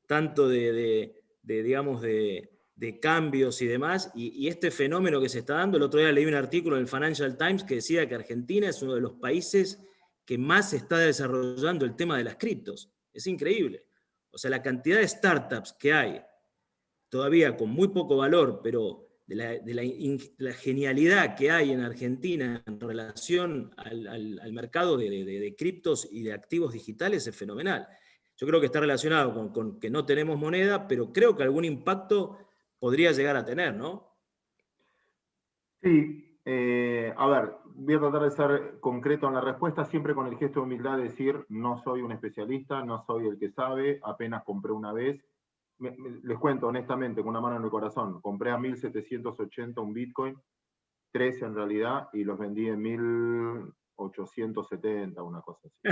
tanto digamos, de cambios y demás, y este fenómeno que se está dando. El otro día leí un artículo en el Financial Times que decía que Argentina es uno de los países que más está desarrollando el tema de las criptos. Es increíble. O sea, la cantidad de startups que hay, todavía con muy poco valor, pero de la genialidad que hay en Argentina en relación al mercado de criptos y de activos digitales es fenomenal. Yo creo que está relacionado con que no tenemos moneda, pero creo que algún impacto podría llegar a tener, ¿no? Sí, a ver, voy a tratar de ser concreto en la respuesta, siempre con el gesto de humildad de decir, no soy un especialista, no soy el que sabe, apenas compré una vez. Les cuento honestamente, con una mano en el corazón, compré a 1.780 un Bitcoin, 13 en realidad, y los vendí en 1.870, una cosa así.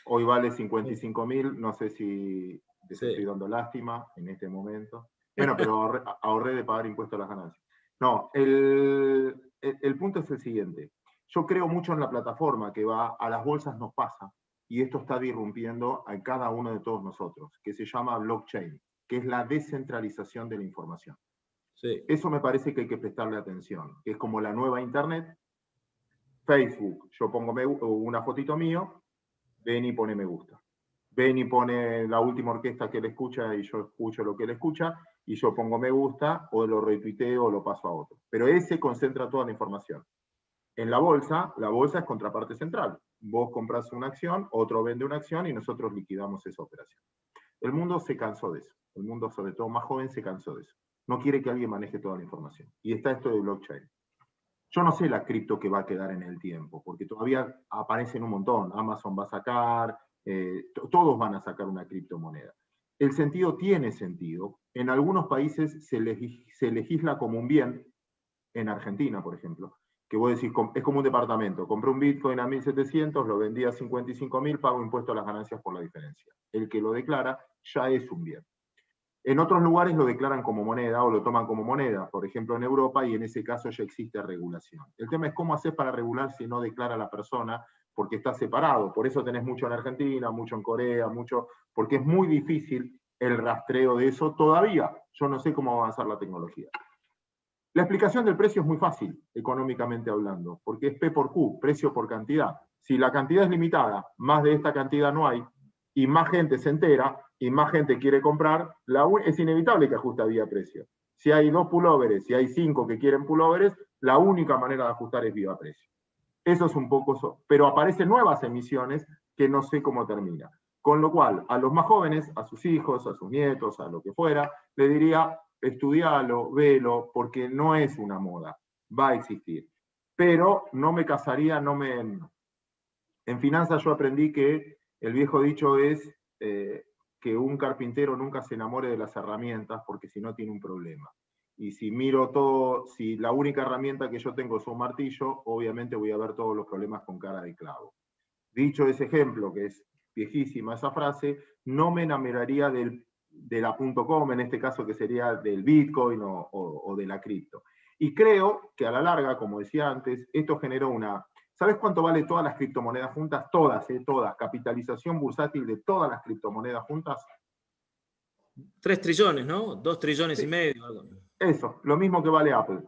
Hoy vale 55.000, no sé si les estoy dando lástima en este momento. Bueno, pero ahorré de pagar impuestos a las ganancias. No, el punto es el siguiente. Yo creo mucho en la plataforma que va, a las bolsas nos pasa, y esto está disrumpiendo a cada uno de todos nosotros, que se llama blockchain, que es la descentralización de la información. Sí. Eso me parece que hay que prestarle atención, que es como la nueva Internet. Facebook, yo pongo una fotito mío, Beni pone me gusta. Beni pone la última orquesta que él escucha y yo escucho lo que él escucha, y yo pongo me gusta, o lo retuiteo o lo paso a otro. Pero ese concentra toda la información. En la bolsa es contraparte central. Vos compras una acción, otro vende una acción y nosotros liquidamos esa operación. El mundo se cansó de eso. El mundo, sobre todo más joven, se cansó de eso. no quiere que alguien maneje toda la información. Y está esto de blockchain. Yo no sé la cripto que va a quedar en el tiempo, porque todavía aparecen un montón. Amazon va a sacar, todos van a sacar una criptomoneda. El sentido tiene sentido. En algunos países se legisla como un bien, en Argentina, por ejemplo, que vos decís, es como un departamento. Compré un Bitcoin a 1.700, lo vendí a 55.000, pago impuesto a las ganancias por la diferencia. El que lo declara ya es un bien. En otros lugares lo declaran como moneda o lo toman como moneda, por ejemplo en Europa, y en ese caso ya existe regulación. El tema es cómo hacer para regular si no declara la persona, porque está separado. Por eso tenés mucho en Argentina, mucho en Corea, mucho, porque es muy difícil el rastreo de eso todavía. Yo no sé cómo va a avanzar la tecnología. La explicación del precio es muy fácil, económicamente hablando, porque es P por Q, precio por cantidad. Si la cantidad es limitada, más de esta cantidad no hay, y más gente se entera, y más gente quiere comprar, es inevitable que ajuste vía precio. Si hay 2 pulóveres, si hay 5 que quieren pulóveres, la única manera de ajustar es vía precio. Eso es un poco eso. Pero aparecen nuevas emisiones que no sé cómo termina. Con lo cual, a los más jóvenes, a sus hijos, a sus nietos, a lo que fuera, le diría, estudialo, velo, porque no es una moda, va a existir. Pero no me casaría, En finanzas yo aprendí que el viejo dicho es que un carpintero nunca se enamore de las herramientas porque si no tiene un problema. Y si miro todo, si la única herramienta que yo tengo es un martillo, obviamente voy a ver todos los problemas con cara de clavo. Dicho ese ejemplo, que es viejísima esa frase, no me enamoraría de la .com, en este caso que sería del Bitcoin o de la cripto. Y creo que a la larga, como decía antes, esto generó una... ¿Sabes cuánto vale todas las criptomonedas juntas? Todas, todas. Capitalización bursátil de todas las criptomonedas juntas. 3 trillones, ¿no? 2 trillones Sí. y medio. Algo. Eso, lo mismo que vale Apple.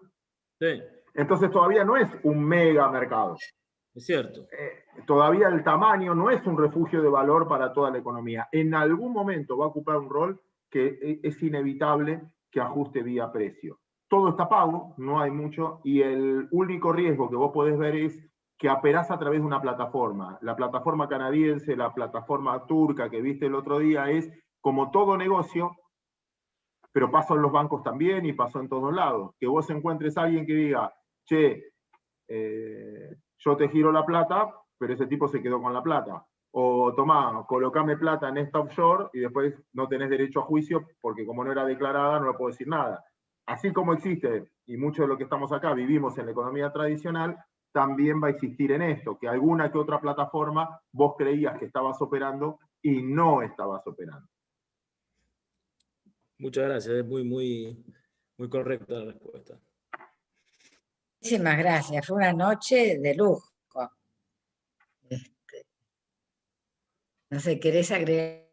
Sí. Entonces todavía no es un mega mercado. Es cierto. Todavía el tamaño no es un refugio de valor para toda la economía. En algún momento va a ocupar un rol que es inevitable que ajuste vía precio. Todo está pago, no hay mucho, y el único riesgo que vos podés ver es que operás a través de una plataforma. La plataforma canadiense, la plataforma turca que viste el otro día, es como todo negocio, pero pasó en los bancos también y pasó en todos lados. Que vos encuentres a alguien que diga, che, yo te giro la plata, pero ese tipo se quedó con la plata. O tomá, colocame plata en esta offshore y después no tenés derecho a juicio porque como no era declarada no le puedo decir nada. Así como existe, y mucho de lo que estamos acá vivimos en la economía tradicional, también va a existir en esto, que alguna que otra plataforma vos creías que estabas operando y no estabas operando. Muchas gracias, es muy correcta la respuesta. Muchísimas gracias, fue una noche de lujo. No sé, ¿querés agregar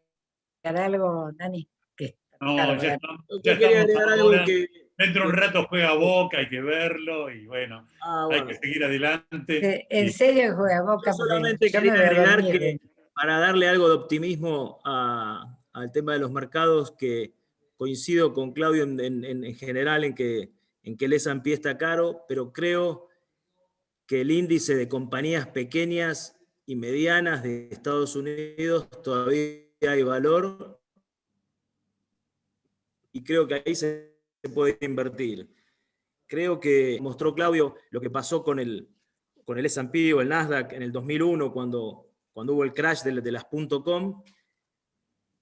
algo, Dani? No, ya quería estamos agregar ahora. algo que... Dentro de un rato juega Boca, hay que verlo y bueno, hay que seguir adelante. En serio que juega Boca, yo porque solamente yo me quería voy a agregar dormir. que para darle algo de optimismo al tema de los mercados, que coincido con Claudio en general en que el S&P está caro, pero creo que el índice de compañías pequeñas y medianas de Estados Unidos todavía hay valor y creo que ahí se puede invertir. Creo que mostró Claudio lo que pasó con el S&P o el Nasdaq en el 2001 cuando hubo el crash de las .com,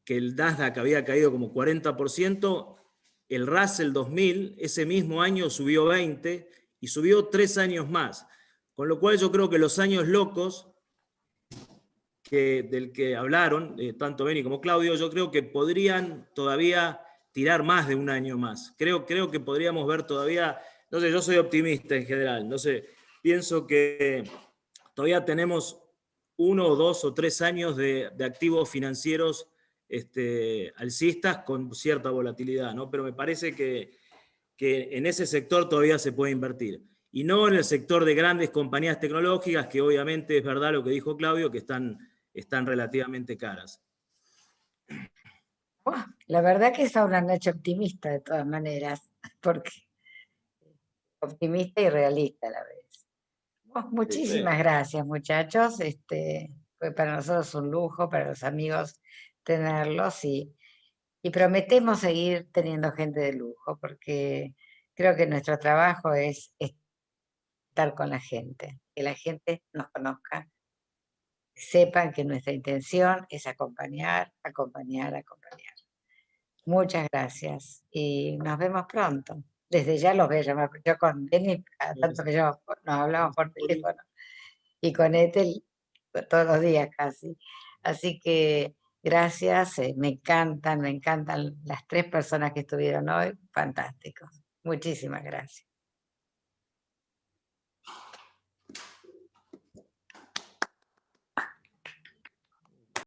que el Nasdaq había caído como 40%, el Russell 2000 ese mismo año subió 20% y subió 3 años más. Con lo cual yo creo que los años locos del que hablaron, tanto Beni como Claudio, yo creo que podrían todavía tirar más de un año más. Creo que podríamos ver todavía, no sé, yo soy optimista en general, no sé, pienso que todavía tenemos 1 o 2 o 3 años de activos financieros alcistas con cierta volatilidad, ¿no? Pero me parece que en ese sector todavía se puede invertir. Y no en el sector de grandes compañías tecnológicas, que obviamente es verdad lo que dijo Claudio, que están relativamente caras. La verdad que es una noche optimista de todas maneras, porque optimista y realista a la vez. Muchísimas gracias, muchachos. Fue para nosotros un lujo, para los amigos tenerlos y Y prometemos seguir teniendo gente de lujo, porque creo que nuestro trabajo es estar con la gente, que la gente nos conozca, sepan que nuestra intención es acompañar, acompañar, acompañar. Muchas gracias y nos vemos pronto. Desde ya los voy a llamar, yo con Beni, cada tanto que nos hablamos por teléfono, y con Ethel todos los días casi. Así que gracias, me encantan las 3 personas que estuvieron hoy, fantásticos. Muchísimas gracias.